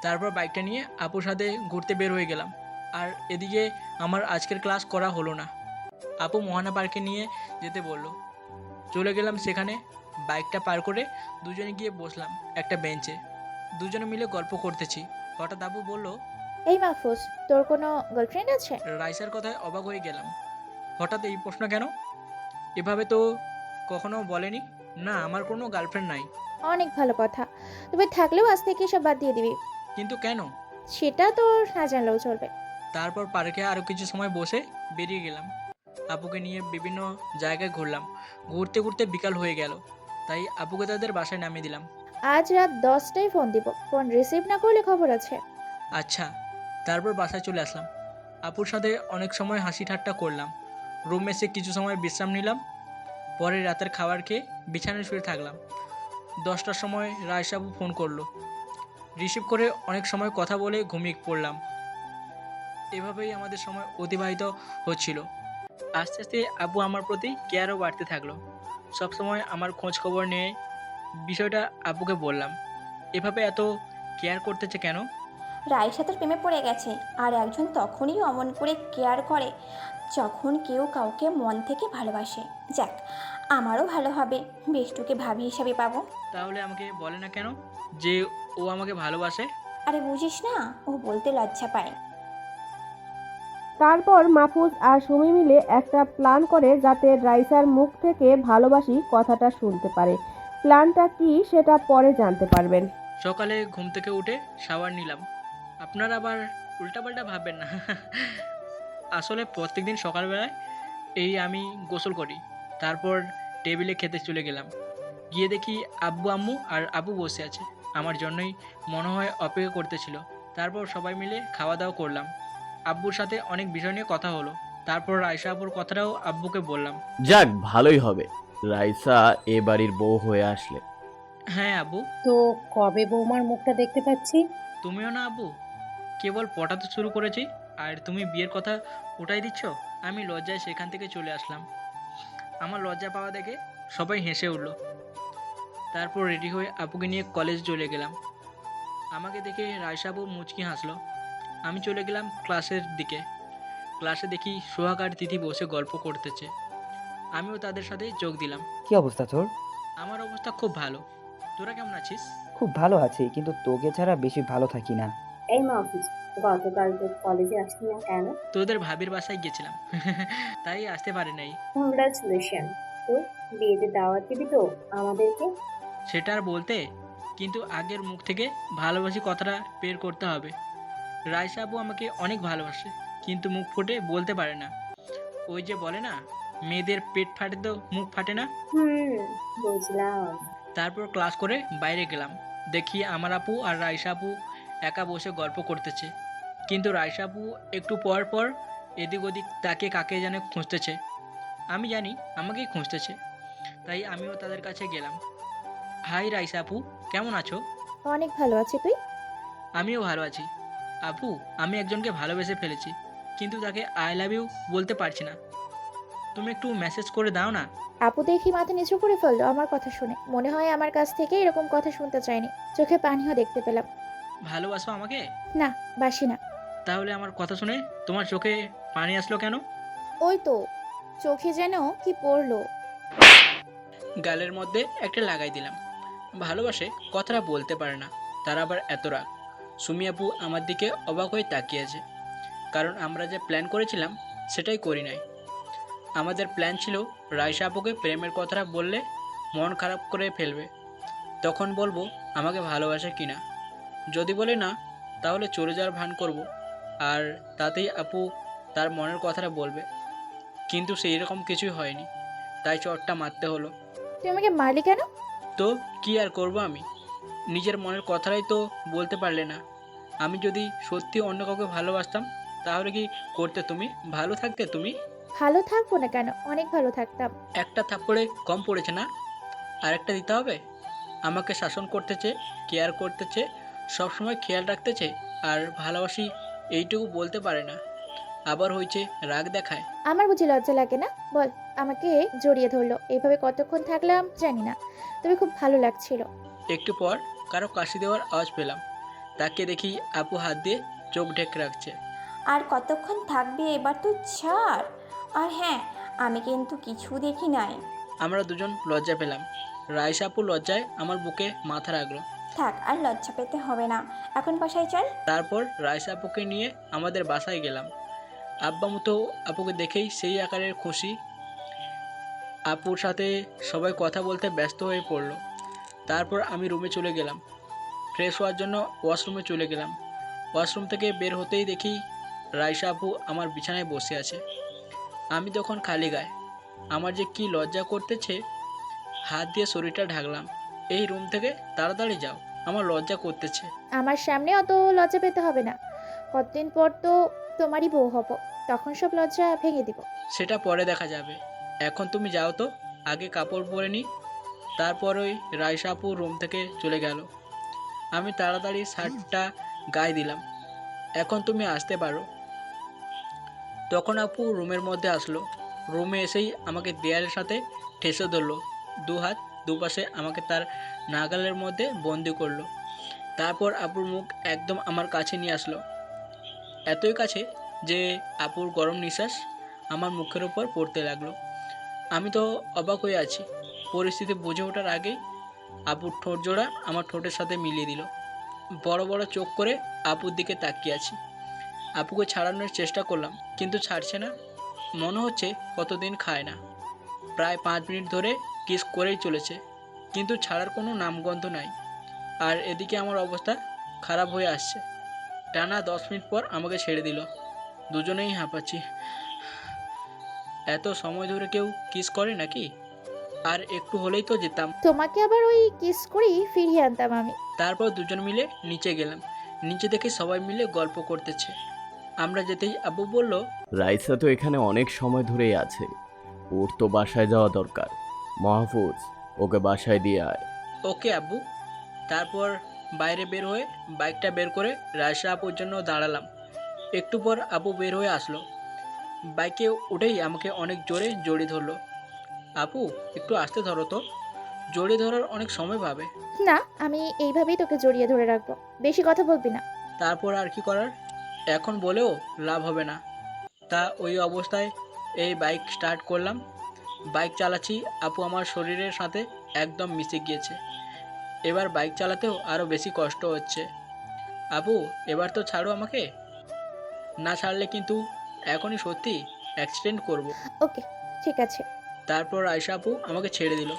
তারপর বাইকটা নিয়ে আপুর সাথে ঘুরতে বের হয়ে গেলাম। আর এদিকে আমার আজকের ক্লাস করা হলো না। আপু মোহানা পার্কে নিয়ে যেতে বলল। চলে গেলাম সেখানে। বাইকটা পার করে দুজনে গিয়ে বসলাম একটা বেঞ্চে। দুজনে মিলে গল্প করতেছি। হঠাৎ আপু বলল, এই মাহফুজ, তোর কোনো গার্লফ্রেন্ড আছে? রাইসার কথায় অবাক হয়ে গেলাম। হঠাৎ এই প্রশ্ন কেন? এভাবে তো কখনো বলেনি। না, আমার কোনো গার্লফ্রেন্ড নাই। অনেক ভালো কথা, তবে থাকলেও আজ থেকে সব বাদ দিয়ে দিবি। কিন্তু কেন? সেটা তোর না জানলেও চলবে। তারপর পার্কে আরও কিছু সময় বসে বেরিয়ে গেলাম। আপুকে নিয়ে বিভিন্ন জায়গায় ঘুরলাম। ঘুরতে ঘুরতে বিকাল হয়ে গেল, তাই আপুকে তাদের বাসায় নামিয়ে দিলাম। আজ রাত 10টায় ফোন দিব, ফোন রিসিভ না করলে খবর আছে। আচ্ছা। তারপর বাসায় চলে আসলাম। আপুর সাথে অনেক সময় হাসি ঠাট্টা করলাম। রুমে এসে কিছু সময় বিশ্রাম নিলাম। পরে রাতের খাবার খেয়ে বিছানায় শুয়ে থাকলাম। 10টার সময় রায়সা আপু ফোন করলো। রিসিভ করে অনেক সময় কথা বলে ঘুমিয়ে পড়লাম। এভাবেই আমাদের সময় অতিবাহিত হচ্ছিল। আস্তে আস্তে আপু আমার প্রতি কেয়ারও বাড়তে থাকলো। সবসময় আমার খোঁজ খবর নিয়ে বিষয়টা আপুকে বললাম। এভাবে এত কেয়ার করতেছে কেন? রায়ের সাথে প্রেমে পড়ে গেছে। আর একজন তখনই অমন করে কেয়ার করে যখন কেউ কাউকে মন থেকে ভালোবাসে। যাক, আমারও ভালো হবে, বেষ্টুকে ভাবি হিসাবে পাবো। তাহলে আমাকে বলে না কেন যে ও আমাকে ভালোবাসে? আরে বুঝিস না, ও বলতে লজ্জা পায়। তারপর মাহফুজ আর সুমি মিলে একটা প্ল্যান করে যাতে রাইসার মুখ থেকে ভালোবাসি কথাটা শুনতে পারে। প্ল্যানটা কি সেটা পরে জানতে পারবেন। সকালে ঘুম থেকে উঠে শাওয়ার নিলাম। আপনারা আবার উল্টাপাল্টা ভাববেন না। আসলে প্রত্যেকদিন সকালবেলায় আমি গোসল করি। তারপর টেবিলে খেতে চলে গেলাম। গিয়ে দেখি আব্বু আম্মু আর আব্বু বসে আছে। আমার জন্যই মনে হয় অপেক্ষা করতেছিল। তারপর সবাই মিলে খাওয়া দাওয়া করলাম। আব্বুর সাথে অনেক বিষয় নিয়ে কথা হলো। তারপর রাইসা আব্বুর কথাটাও আব্বুকে বললাম। যাক, ভালোই হবে রাইসা এ বাড়ির বউ হয়ে আসলে। হ্যাঁ আব্বু। তো কবে বৌমার মুখটা দেখতে পাচ্ছি? তুমিও না আব্বু, কেবল পটাতে শুরু করেছি আর তুমি বিয়ের কথা উঠাই দিচ্ছ। আমি লজ্জায় সেখান থেকে চলে আসলাম। আমার লজ্জা পাওয়া দেখে সবাই হেসে উঠল। তারপর রেডি হয়ে আপুকে নিয়ে কলেজ চলে গেলাম। আমাকে দেখে রাইসা আপু মুচকি হাসলো। আমি চলে গেলাম ক্লাসের দিকে। ক্লাসে দেখি সোহাগ আর তিথি বসে গল্প করতেছে। আমিও তাদের সাথে যোগ দিলাম। কি অবস্থা তোর? আমার অবস্থা খুব ভালো। তোরা কেমন আছিস? খুব ভালো আছি, কিন্তু তোকে ছাড়া বেশি ভালো থাকি না। এই মাহফুজ, গতকাল তো কলেজে আসলি না কেন? তোদের ভাবির বাসায় গেছিলাম, তাই আসতে পারি নাই। কংগ্রাচুলেশন। তো বিয়েতে দাওয়াত দিবি তো আমাদেরকে? সেটা আর বলতে, কিন্তু আগের মুখ থেকে ভালোবাসি কথাটা বের করতে হবে। রাইসা আপু আমাকে অনেক ভালোবাসে, কিন্তু মুখ ফুটে বলতে পারে না। ওই যে বলে না, মেয়েদের পেট ফাটে তো মুখ ফাটে না। বুঝলাম। তারপর ক্লাস করে বাইরে গেলাম। দেখি আমার আপু আর রাইসা আপু একা বসে গল্প করতেছে। কিন্তু রাইসা আপু একটু পর পর এদিক ওদিক তাকে কাকে যেন খুঁজতেছে। আমি জানি আমাকেই খুঁজতেছে, তাই আমিও তাদের কাছে গেলাম। হাই রাইসা আপু, কেমন আছো? অনেক ভালো আছি, তুই? আমিও ভালো আছি। আপু, আমি একজনকে ভালোবেসে ফেলেছি, কিন্তু তাকে আই লাভ ইউ বলতে পারছি না। তুমি একটু মেসেজ করে দাও না। আপু দেখি মাথা নিচু করে ফেললো আমার কথা শুনে। মনে হয় আমার কাছ থেকে এরকম কথা শুনতে চাইনি। চোখে পানিও দেখতে পেলাম। ভালোবাসো আমাকে? না, বাসি না। তাহলে আমার কথা শুনে তোমার চোখে পানি আসলো কেন? ওই তো, চোখে যেন কি পড়লো। গালের মধ্যে একটা লাগাই দিলাম। ভালোবাসে কথাটা বলতে পারে না, তার আবার এত রাগ। সুমি আপু আমার দিকে অবাক হয়ে তাকিয়ে আছে, কারণ আমরা যে প্ল্যান করেছিলাম সেটাই করি নাই। আমাদের প্ল্যান ছিল রাইসা আপুকে প্রেমের কথাটা বললে মন খারাপ করে ফেলবে, তখন বলবো আমাকে ভালোবাসে কিনা। যদি বলে না, তাহলে চলে যাওয়ার ভান করব, আর তাতেই আপু তার মনের কথাটা বলবে। কিন্তু সেই রকম কিছুই হয়নি, তাই চটটা মারতে হলো। তুই আমাকে মারলি কেন? তো কি আর করব আমি? নিজের মনের কথাটাই তো বলতে পারলে না। আমি যদি সত্যি অন্য কাউকে ভালোবাসতাম, তাহলে কি করতে তুমি? ভালো থাকতে তুমি? ভালো থাকবো না কেন, অনেক ভালো থাকতাম। একটা থাপ্পড়ে কম পড়েছে না? আরেকটা দিতে হবে? আমাকে শাসন করতেছে, কেয়ার করতেছে, সবসময় খেয়াল রাখতেছে, আর ভালোবাসি এইটুকু বলতে পারে না, আবার হয়েছে রাগ দেখায়। আমার বুঝি লজ্জা লাগে না? বল। আমাকে জড়িয়ে ধরলো। এইভাবে কতক্ষণ থাকলাম জানি না, তবে খুব ভালো লাগছিল। একটু পর কারো কাশি দেওয়ার আওয়াজ পেলাম। তাকে দেখি আপু হাত দিয়ে চোখ ঢেকে রাখছে। আর কতক্ষণ থাকবে, এবার তো ছাড়। আর হ্যাঁ, আমি কিন্তু কিছু দেখি নাই। আমরা দুজন লজ্জা পেলাম। রাইসা আপু লজ্জায় আমার বুকে মাথা রাখলো। থাক, আর লজ্জা পেতে হবে না, এখন বাসায় চল। তারপর রাইসা আপুকে নিয়ে আমাদের বাসায় গেলাম। আব্বা মতো আপুকে দেখেই সেই আকারের খুশি। আপুর সাথে সবাই কথা বলতে ব্যস্ত হয়ে পড়লো। তারপর আমি রুমে চলে গেলাম। ফ্রেশ হওয়ার জন্য ওয়াশরুমে চলে গেলাম। ওয়াশরুম থেকে বের হতেই দেখি রাইসা আপু আমার বিছানায় বসে আছে। আমি তখন খালি গায়ে। আমার যে কি লজ্জা করতেছে। হাত দিয়ে শরীরটা ঢাকলাম। এই রুম থেকে তাড়াতাড়ি যাও, আমার লজ্জা করতেছে। আমার সামনে অত লজ্জা পেতে হবে না। কতদিন পর তো তোমারই বউ হব, তখন সব লজ্জা ভেঙে দিব। সেটা পরে দেখা যাবে, এখন তুমি যাও তো, আগে কাপড় পরে নি। তারপর ওই রাইসা আপু রুম থেকে চলে গেল। আমি তাড়াতাড়ি শার্টটা গায়ে দিলাম। এখন তুমি আসতে পারো। তখন আপু রুমের মধ্যে আসলো। রুমে এসেই আমাকে দেয়ালের সাথে ঠেসে ধরলো। দু হাত দুপাশে আমাকে তার নাগালের মধ্যে বন্দি করলো। তারপর আপুর মুখ একদম আমার কাছে নিয়ে আসলো, এতই কাছে যে আপুর গরম নিঃশ্বাস আমার মুখের উপর পড়তে লাগলো। আমি তো অবাক হয়ে আছি। পরিস্থিতি বুঝে ওঠার আগেই আপুর ঠোঁট জোড়া আমার ঠোঁটের সাথে মিলিয়ে দিল। বড় বড় চোখ করে আপুর দিকে তাকিয়ে আছি। আপুকে ছাড়ানোর চেষ্টা করলাম, কিন্তু ছাড়ছে না। মনে হচ্ছে কতদিন খায় না। প্রায় 5 মিনিট ধরে কিস করেই চলেছে, কিন্তু ছাড়ার কোনো নামগন্ধ নাই। আর এদিকে আমার অবস্থা খারাপ হয়ে আসছে। টানা 10 মিনিট পর আমাকে ছেড়ে দিল। দুজনেই হাঁপাচ্ছি। এত সময় ধরে কেউ কিস করে নাকি? আর একটু হলেই তো যেতাম। তোমাকে আবার ওই কিস করেই ফিরিয়ে আনতাম আমি। তারপর দুজন মিলে নিচে গেলাম। নিচে দেখে সবাই মিলে গল্প করতেছে। আমরা যেতেই আব্বু বলল, রাইসা তো এখানে অনেক সময় ধরেই আছে, ওর তো বাসায় যাওয়া দরকার। মাহফুজ, ওকে বাসায় দিয়ে আয়। ওকে আব্বু। তারপর বাইরে বের হয়ে বাইকটা বের করে রায়সা আপুর জন্য দাঁড়ালাম। একটু পর আপু বের হয়ে আসলো। বাইকে উঠেই আমাকে অনেক জোরে জড়িয়ে ধরলো। আপু, একটু আস্তে ধরো তো, জড়িয়ে ধরার অনেক সময় পাবে। না, আমি এইভাবেই তোকে জড়িয়ে ধরে রাখবো, বেশি কথা বলবি না। তারপর আর কি করার, এখন বলেও লাভ হবে না। তা ওই অবস্থায় এই বাইক স্টার্ট করলাম। বাইক চালাচ্ছি, আপু আমার শরীরের সাথে একদম মিশে গিয়েছে। এবার বাইক চালাতেও আরও বেশি কষ্ট হচ্ছে। আপু, এবার তো ছাড়ো আমাকে, না ছাড়লে কিন্তু এখনই সত্যি অ্যাক্সিডেন্ট করব। ওকে, ঠিক আছে। তারপর আয়শা আপু আমাকে ছেড়ে দিল।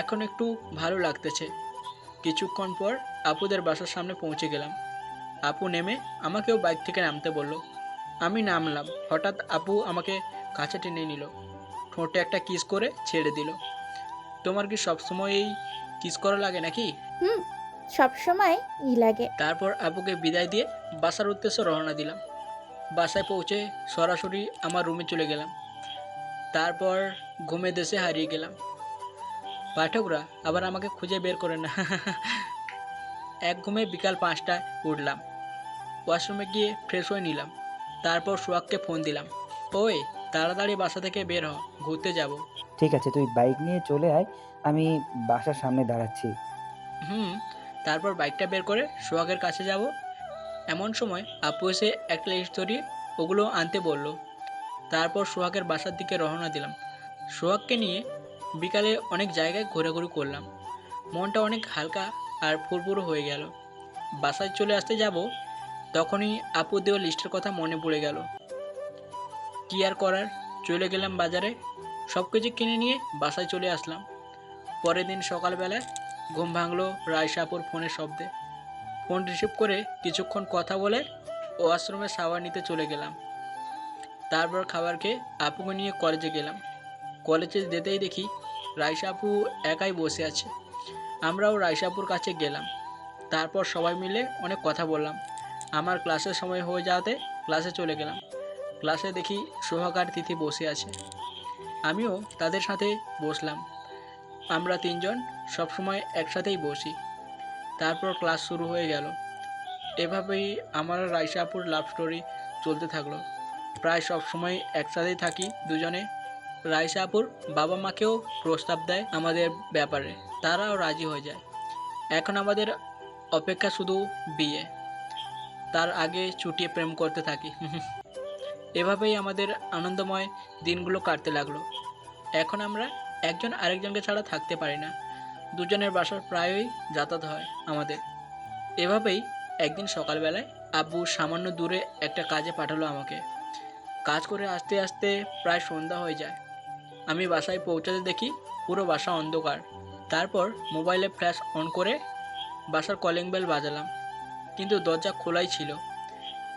এখন একটু ভালো লাগতেছে। কিছুক্ষণ পর আপুদের বাসার সামনে পৌঁছে গেলাম। আপু নেমে আমাকেও বাইক থেকে নামতে বলল। আমি নামলাম। হঠাৎ আপু আমাকে কাছে টেনে নিল, ঠোঁটে একটা কিস করে ছেড়ে দিল। তোমার কি সবসময় এই কিস করা লাগে নাকি? হুম, সবসময় লাগে। তারপর আপুকে বিদায় দিয়ে বাসার উদ্দেশ্যে রওনা দিলাম। বাসায় পৌঁছে সরাসরি আমার রুমে চলে গেলাম। তারপর ঘুমে দেশে হারিয়ে গেলাম। পাঠকরা আবার আমাকে খুঁজে বের করে না। এক ঘুমে বিকাল 5টায় উঠলাম। ওয়াশরুমে গিয়ে ফ্রেশ হয়ে নিলাম। তারপর সোহাগকে ফোন দিলাম। ওই, তাড়াতাড়ি বাসা থেকে বের হ, ঘুরতে যাব। ঠিক আছে, তুই বাইক নিয়ে চলে আয়, আমি বাসার সামনে দাঁড়াচ্ছি। তারপর বাইকটা বের করে সোহাগের কাছে যাব। এমন সময় আপু এসে একটা লিস্ট ধরিয়ে ওগুলো আনতে বলল। তারপর সোহাগের বাসার দিকে রওনা দিলাম। সোহাগকে নিয়ে বিকালে অনেক জায়গায় ঘোরাঘুরি করলাম। মনটা অনেক হালকা আর ফুরফুরো হয়ে গেল। বাসায় চলে আসতে যাব, তখনই আপু দেওয়া লিস্টের কথা মনে পড়ে গেল। কি আর করার, চলে গেলাম বাজারে। সব কিছু কিনে নিয়ে বাসায় চলে আসলাম। পরের দিন সকালবেলায় ঘুম ভাঙলো রায়শা আপুর ফোনের শব্দে। ফোন রিসিভ করে কিছুক্ষণ কথা বলে ওয়াশরুমে শাওয়ার নিতে চলে গেলাম। তারপর খাবার খেয়ে আপুকে নিয়ে কলেজে গেলাম। কলেজে যেতেই দেখি রায়শা আপু একাই বসে আছে। আমরাও রায়শা আপুর কাছে গেলাম। তারপর সবাই মিলে অনেক কথা বললাম। আমার ক্লাসের সময় হয়ে যাওয়াতে ক্লাসে চলে গেলাম। ক্লাসে দেখি সোহাগ আর তিথি বসে আছে। আমিও তাদের সাথে বসলাম। আমরা তিনজন সবসময় একসাথেই বসি। তারপর ক্লাস শুরু হয়ে গেল। এভাবেই আমার আর রায়শা আপুর লাভ স্টোরি চলতে থাকলো। প্রায় সব সময় একসাথেই থাকি দুজনে। রায়শা আপুর বাবা মাকেও প্রস্তাব দেয় আমাদের ব্যাপারে, তারাও রাজি হয়ে যায়। এখন আমাদের অপেক্ষা শুধু বিয়ে, তার আগে চুটিয়ে প্রেম করতে থাকি। এভাবেই আমাদের আনন্দময় দিনগুলো কাটতে লাগলো। এখন আমরা একজন আরেকজনকে ছাড়া থাকতে পারি না। দুজনের বাসার প্রায়ই যাতায়াত হয় আমাদের। এভাবেই একদিন সকালবেলায় আব্বু সামান্য দূরে একটা কাজে পাঠালো আমাকে। কাজ করে আসতে আসতে প্রায় সন্ধ্যা হয়ে যায়। আমি বাসায় পৌঁছাতে দেখি পুরো বাসা অন্ধকার। তারপর মোবাইলে ফ্ল্যাশ অন করে বাসার কলিং বেল বাজালাম, কিন্তু দরজা খোলাই ছিল।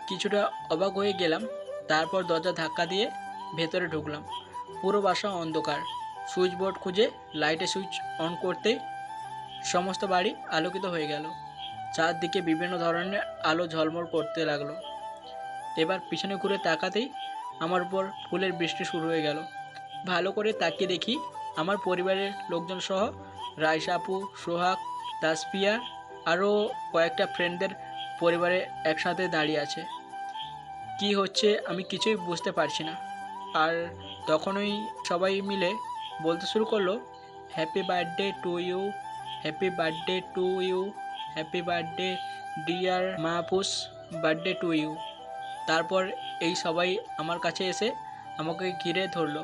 কিছুটা অবাক হয়ে গেলাম। তারপর দরজা ধাক্কা দিয়ে ভেতরে ঢুকলাম। পুরো বাসা অন্ধকার। সুইচ বোর্ড খুঁজে লাইটে সুইচ অন করতেই সমস্ত বাড়ি আলোকিত হয়ে গেল। চারদিকে বিভিন্ন ধরনের আলো ঝলমল করতে লাগলো। এবার পিছনে ঘুরে তাকাতেই আমার উপর ফুলের বৃষ্টি শুরু হয়ে গেল। ভালো করে তাকিয়ে দেখি আমার পরিবারের লোকজন সহ রায়শা আপু, সোহাগ, তাসপিয়া আরও কয়েকটা ফ্রেন্ডদের পরিবারে একসাথে দাঁড়িয়ে আছে। কি হচ্ছে আমি কিছুই বুঝতে পারছি না। আর তখনই সবাই মিলে বলতে শুরু করলো, happy birthday to you, happy birthday to you. Happy birthday dear Mahfuz, birthday to you. তারপর এই সবাই আমার কাছে এসে আমাকে ঘিরে ধরলো।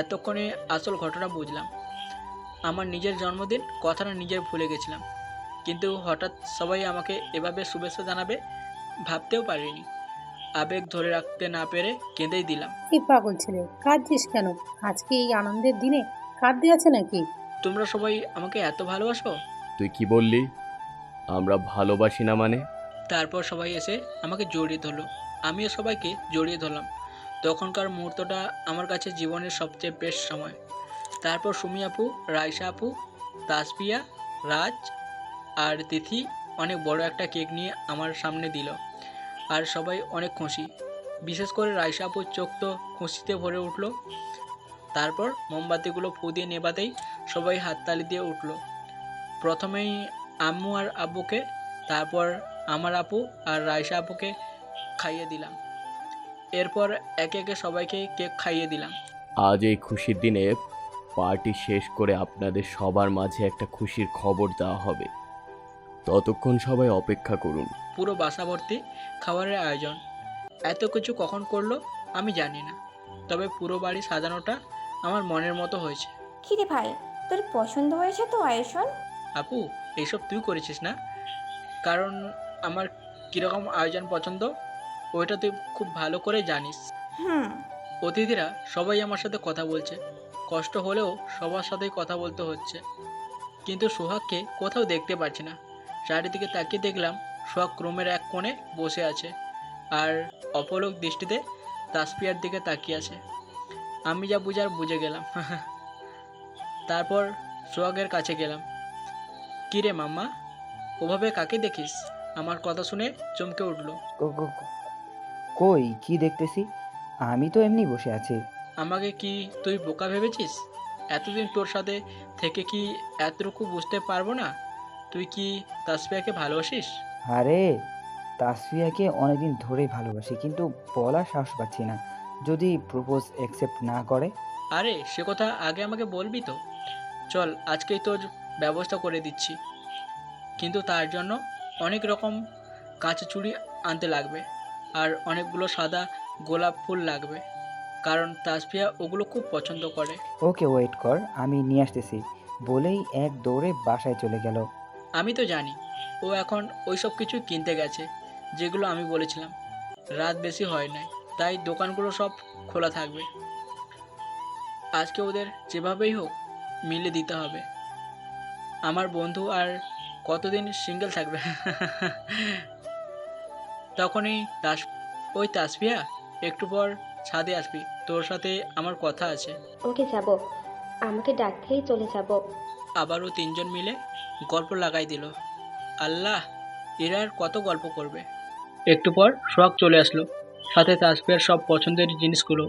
এতক্ষণে আসল ঘটনা বুঝলাম। আমার নিজের জন্মদিন, কথাটা নিজের ভুলে গেছিলাম, কিন্তু হঠাৎ সবাই আমাকে এভাবে শুভেচ্ছা জানাবে ভাবতেও পারিনি। আবেগ ধরে রাখতে না পেরে কেঁদেই দিলাম। এই পাগল ছেলে, কাঁদছিস কেন? আজকে এই আনন্দের দিনে কাঁদতে আছে নাকি? তোমরা সবাই আমাকে এত ভালোবাসো? তুই কি বললি? আমরা ভালোবাসি না মানে? তারপর সবাই এসে আমাকে জড়িয়ে ধরলো, আমিও সবাইকে জড়িয়ে ধরলাম। তখনকার মুহূর্তটা আমার কাছে জীবনের সবচেয়ে বেস্ট সময়। তারপর সুমি আপু, রাইসা আপু, তাসপিয়া, রাজ আর তিথি অনেক বড় একটা কেক নিয়ে আমার সামনে দিল, আর সবাই অনেক খুশি। বিশেষ করে রাইসা আপুর চোখ তো খুশিতে ভরে উঠল। তারপর মোমবাতিগুলো ফু দিয়ে নেভাতেই সবাই হাততালি দিয়ে উঠল। প্রথমেই আম্মু আর আব্বুকে, তারপর আমার আপু আর রাইসা আপুকে খাইয়ে দিলাম। এরপর একে একে সবাইকে কেক খাইয়ে দিলাম। আজ এই খুশির দিনে পার্টি শেষ করে আপনাদের সবার মাঝে একটা খুশির খবর দেওয়া হবে। ততক্ষণ সবাই অপেক্ষা করুন। পুরো বাসা ভর্তি খাবারের আয়োজন। এত কিছু কখন করলো আমি জানি না, তবে পুরো বাড়ি সাজানোটা আমার মনের মতো হয়েছে। কিরে ভাই, তোর পছন্দ হয়েছে তো আয়োজন? আপু, এইসব তুই করেছিস না? কারণ আমার কীরকম আয়োজন পছন্দ ওইটা তুই খুব ভালো করে জানিস। হুম। অতিথিরা সবাই আমার সাথে কথা বলছে, কষ্ট হলেও সবার সাথেই কথা বলতে হচ্ছে। কিন্তু সোহাগকে কোথাও দেখতে পাচ্ছি না। চারিদিকে তাকিয়ে দেখলাম সোহাগ রুমের এক কোণে বসে আছে আর অপলক দৃষ্টিতে তাসপিয়ার দিকে তাকিয়ে আছে। আমি যা বুঝার বুঝে গেলাম। তারপর সোহাগের কাছে গেলাম। কী রে মাম্মা, ওভাবে কাকে দেখিস? আমার কথা শুনে চমকে উঠল। কই কি দেখতেছি? আমি তো এমনি বসে আছি। আমাকে কি তুই বোকা ভেবেছিস? এতদিন তোর সাথে থেকে কি এতটুকু বুঝতে পারবো না তুই কি তাসপিয়াকে ভালোবাসিস? আরে, তাসফিয়াকে অনেকদিন ধরেই ভালোবাসি, কিন্তু বলার সাহস পাচ্ছি না। যদি প্রপোজ অ্যাকসেপ্ট না করে? আরে সে কথা আগে আমাকে বলবি তো। চল আজকেই তোর ব্যবস্থা করে দিচ্ছি, কিন্তু তার জন্য অনেক রকম কাঁচা চুড়ি আনতে লাগবে আর অনেকগুলো সাদা গোলাপ ফুল লাগবে, কারণ তাসফিয়া ওগুলো খুব পছন্দ করে। ওকে, ওয়েট কর, আমি নিয়ে আসতেছি বলেই এক দৌড়ে বাসায় চলে গেল। আমি তো জানি ও এখন ওইসব কিছু কিনতে গেছে যেগুলো আমি বলেছিলাম। রাত বেশি হয় নাই, তাই দোকানগুলো সব খোলা থাকবে। আজকে ওদের যেভাবেই হোক মিলে দিতে হবে। আমার বন্ধু আর কতদিন সিঙ্গেল থাকবে? তখনই ওই তাসফিয়া, একটু পর ছাদে আসবি, তোর সাথে আমার কথা আছে। ওকে যাব, আমাকে ডাকতেই চলে যাব। আবারও তিনজন মিলে গল্প লাগাই দিল। আল্লাহ, এরা আর কত গল্প করবে। একটু পর সোহাগ চলে আসলো, সাথে তাসফিয়ার সব পছন্দের জিনিসগুলো।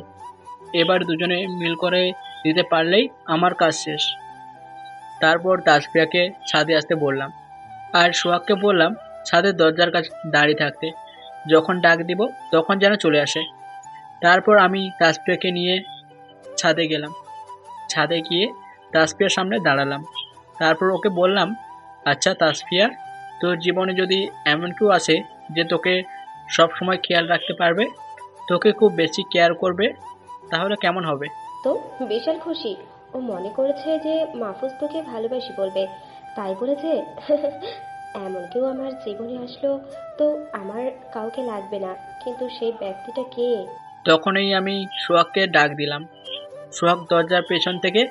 এবার দুজনে মিল করে দিতে পারলেই আমার কাজ শেষ। তারপর তাসফিয়াকে ছাদে আসতে বললাম, আর সোহাগকে বললাম ছাদের দরজার কাছে দাঁড়িয়ে থাকতে, যখন ডাক দিব তখন যেন চলে আসে। তারপর আমি তাসফিয়াকে নিয়ে ছাদে গেলাম। ছাদে গিয়ে তাসফিয়ার সামনে দাঁড়ালাম। তারপর ওকে বললাম, আচ্ছা তাসফিয়া, তোর জীবনে যদি এমন কেউ আসে যে তোকে সব সময় খেয়াল রাখতে পারবে, তোকে খুব বেশি কেয়ার করবে, তাহলে কেমন হবে? তো বিশাল খুশি। ও মনে করেছে যে মাহফুজ তোকে ভালোবাসি বলবে, তাই বলেছে। এমন কেউ আমার জীবনে আসলো তো আমার কাউকে লাগবে না, কিন্তু সেই ব্যক্তিটা কে? তখনই আমি সোহাগকে ডাক দিলাম। সোহাগ দরজার পেছন থেকে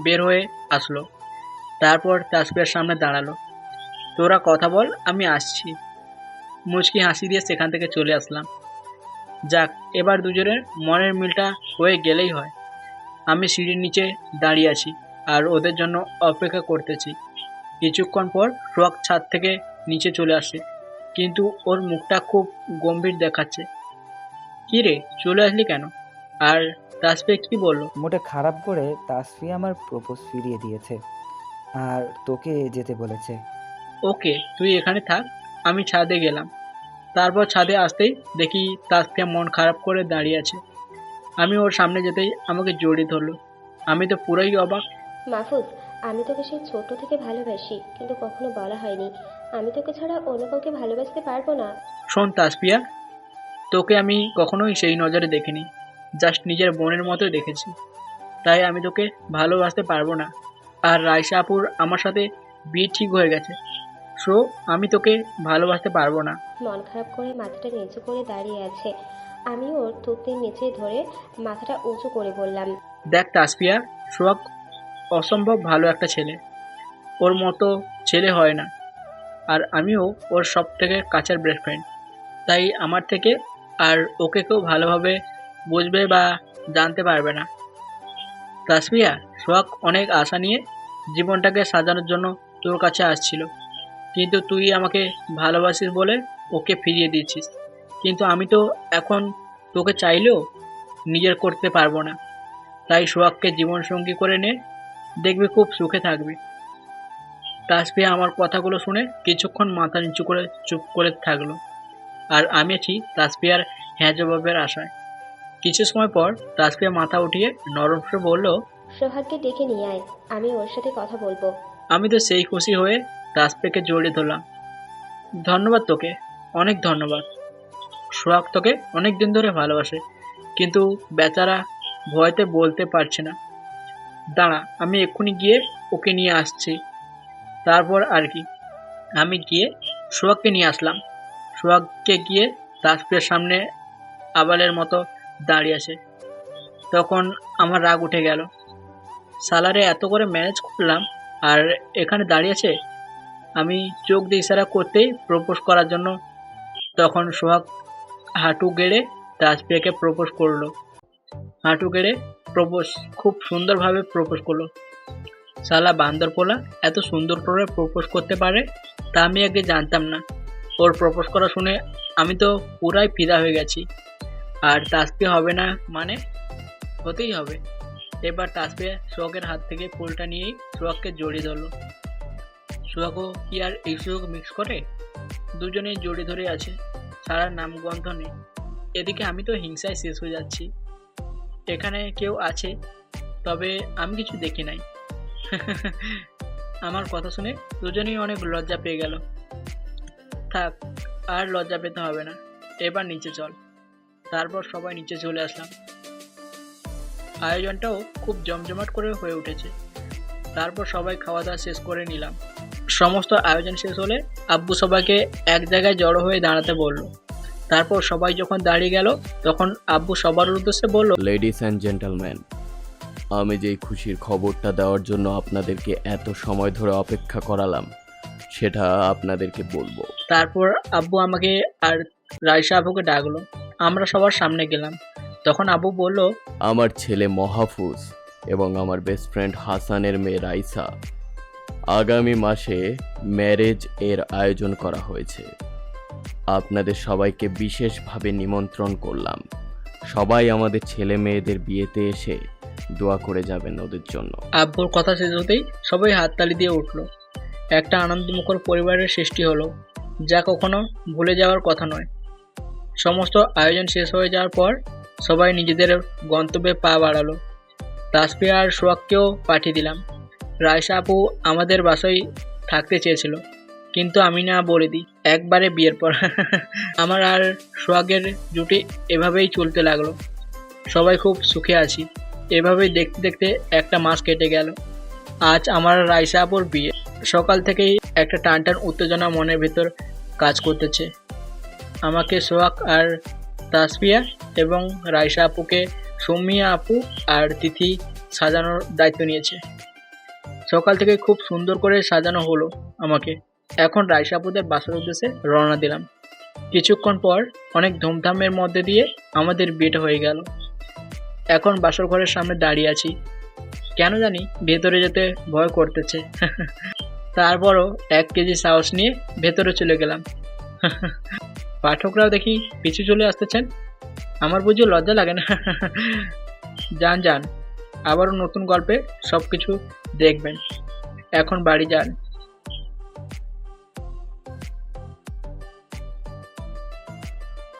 বের হয়ে আসলো। তারপর তাসফিয়ার সামনে দাঁড়ালো। তোরা কথা বল, আমি আসছি। মুচকি হাসি দিয়ে সেখান থেকে চলে আসলাম। যাক, এবার দুজনের মনের মিলটা হয়ে গেলেই হয়। আমি সিঁড়ির নিচে দাঁড়িয়ে আছি আর ওদের জন্য অপেক্ষা করতেছি। কিছুক্ষণ পর সোহাগ ছাদ থেকে নিচে চলে আসে, কিন্তু ওর মুখটা খুব গম্ভীর দেখাচ্ছে। কি রে, চলে আসলি কেন? আর তাসফিয়া কি বললো? মোটে খারাপ করে তাসফিয়া আমার প্রপোজ ফিরিয়ে দিয়েছে আর তোকে যেতে বলেছে। ওকে, তুই এখানে থাক, আমি ছাদে গেলাম। তারপর ছাদে আসতেই দেখি তাসফিয়া মন খারাপ করে দাঁড়িয়ে আছে। আমি ওর সামনে যেতেই আমাকে জড়িয়ে ধরলো। আমি তো পুরোই অবাক। মাহফুজ, আমি তোকে সেই ছোট থেকে ভালোবাসি, কিন্তু কখনো বলা হয়নি আমি তোকে ছাড়া অন্য কাউকে ভালোবাসতে পারবো না। শোন তাসফিয়া, তোকে আমি কখনোই সেই নজরে দেখিনি, জাস্ট নিজের বোনের মতোই দেখেছি, তাই আমি তোকে ভালোবাসতে পারবো না। আর রাইসা আপুর আমার সাথে বিয়ে ঠিক হয়ে গেছে, সো আমি তোকে ভালোবাসতে পারবো না। মন খারাপ করে মাথাটা নিচু করে দাঁড়িয়ে আছে। আমি ওর থুতনির নিচে ধরে মাথাটা উঁচু করে বললাম, দেখ তাসফিয়া, সোহাগ অসম্ভব ভালো একটা ছেলে, ওর মতো ছেলে হয় না। আর আমিও ওর সব থেকে কাছের বেস্ট ফ্রেন্ড, তাই আমার থেকে আর ওকে কেউ ভালোভাবে বুঝবে বা জানতে পারবে না। তাসফিয়া, সোহাগ অনেক আশা নিয়ে জীবনটাকে সাজানোর জন্য তোর কাছে আসছিল, কিন্তু তুই আমাকে ভালোবাসিস বলে ওকে ফিরিয়ে দিয়েছিস। কিন্তু আমি তো এখন তোকে চাইলেও নিজের করতে পারবো না, তাই সোহাগকে জীবনসঙ্গী করে নে, দেখবি খুব সুখে থাকবি। তাসফিয়া আমার কথাগুলো শুনে কিছুক্ষণ মাথা নিচু করে চুপ করে থাকলো, আর আমি আছি তাসফিয়ার হ্যাঁ জবাবের আশায়। কিছু সময় পর তাসফিয়া মাথা উঠিয়ে নরম সুরে বলল, সোহাগকে ডেকে নিয়ে আয়, আমি ওর সাথে কথা বলবো। আমি তো সেই খুশি হয়ে তাসফিয়াকে জড়িয়ে ধরলাম। ধন্যবাদ তোকে, অনেক ধন্যবাদ। সোহাগ তোকে অনেক দিন ধরে ভালোবাসে, কিন্তু বেচারা ভয়তে বলতে পারছে না। দাঁড়া, আমি এক্ষুনি গিয়ে ওকে নিয়ে আসছি। তারপর আর কি, আমি গিয়ে সোহাগকে নিয়ে আসলাম। সোহাগকে গিয়ে তাসফিয়ার সামনে আবালের মতো দাঁড়িয়ে আছে। তখন আমার রাগ উঠে গেল, সালারে এত করে ম্যানেজ করলাম আর এখানে দাঁড়িয়েছে। আমি চোখ দিয়ে ইশারা করতেই প্রপোজ করার জন্য, তখন সোহাগ হাঁটু গেড়ে তাসফিয়াকে প্রপোজ করলো। হাঁটু গেড়ে প্রপোজ, খুব সুন্দরভাবে প্রপোজ করলো। শালা বান্দর পোলা এত সুন্দর করে প্রপোজ করতে পারে, তা আমি আগে জানতাম না। ওর প্রপোজ করা শুনে আমি তো পুরাই ফিদা হয়ে গেছি। আর তাসফিয়া হবে না মানে হতেই হবে। এবার তাসফিয়া সোহাগের হাত থেকে ফুলটা নিয়েই সোহাগকে জড়িয়ে ধরলো। সোহাগও কি আর এই সুযোগ মিক্স করে? দুজনেই জড়িয়ে ধরে আছে, সারা নামগন্ধ নেই। এদিকে আমি তো হিংসায় শেষ হয়ে যাচ্ছি। এখানে কেউ আছে, তবে আমি কিছু দেখি নাই। আমার কথা শুনে দুজনেই অনেক লজ্জা পেয়ে গেল। থাক, আর লজ্জা পেতে হবে না, এবার নিচে চল। তারপর সবাই নিচে চলে আসলাম। আয়োজনটাও খুব জমজমাট করে হয়ে উঠেছে। তারপর সবাই খাওয়া দাওয়া শেষ করে নিলাম। সমস্ত আয়োজন শেষ হলে আব্বু সবাইকে এক জায়গায় জড়ো হয়ে দাঁড়াতে বলল। তারপর সবাই যখন দাঁড়িয়ে গেল, তখন আব্বু সবার উদ্দেশ্যে বলল, লেডিস অ্যান্ড জেন্টলম্যান, আমি যেই খুশির খবরটা দেওয়ার জন্য আপনাদেরকে এত সময় ধরে অপেক্ষা করালাম, সেটা আপনাদেরকে বলবো। তারপর আব্বু আমাকে আর রাইসা আব্বুকে ডাকলো। আমরা সবার সামনে গেলাম। তখন আব্বু বলল, আমার ছেলে মাহফুজ এবং আমার বেস্ট ফ্রেন্ড হাসানের মেয়ে রাইসা, আগামী মাসে ম্যারেজ এর আয়োজন করা হয়েছে। আপনাদের সবাইকে বিশেষভাবে নিমন্ত্রণ করলাম। সবাই আমাদের ছেলে মেয়েদের বিয়েতে এসে দোয়া করে যাবেন ওদের জন্য। আব্বুর কথা শেষ হতেই সবাই হাততালি দিয়ে উঠল। একটা আনন্দমুখর পরিবারের সৃষ্টি হলো, যা কখনো ভুলে যাওয়ার কথা নয়। সমস্ত আয়োজন শেষ হয়ে যাওয়ার পর সবাই নিজেদের গন্তব্যে পা বাড়ালো। তাসফিয়া আর সোহাগকেও পাঠিয়ে দিলাম। রাইসা আপু আমাদের বাসায় থাকতে চেয়েছিল, কিন্তু আমি না বলে দিই একবারে বিয়ের পর। আমার আর সোহাগের জুটি এভাবেই চলতে লাগলো। সবাই খুব সুখে আছি। এভাবেই দেখতে দেখতে একটা মাস কেটে গেল। আজ আমার রাইসা আপুর বিয়ে। সকাল থেকেই একটা টানটান উত্তেজনা মনের ভেতর কাজ করতেছে। আমাকে সোহাগ আর তাসফিয়া এবং রাইসা আপুকে সৌমিয়া আপু আর তিথি সাজানোর দায়িত্ব নিয়েছে। সকাল থেকে খুব সুন্দর করে সাজানো হলো আমাকে। এখন রাইসা আপুদের বাসার উদ্দেশ্যে রওনা দিলাম। কিছুক্ষণ পর অনেক ধুমধামের মধ্যে দিয়ে আমাদের বিয়েটা হয়ে গেল। এখন বাসর ঘরের সামনে দাঁড়িয়ে আছি, কেন জানি ভেতরে যেতে ভয় করতেছে। তারপরও 1 কেজি সাহস নিয়ে ভেতরে চলে গেলাম। পাঠকরাও দেখি পিছু চলে আসতেছেন, আমার বুঝি লজ্জা লাগে না। যান, আবারও নতুন গল্পে সব কিছু দেখবেন। এখন বাড়ি যান।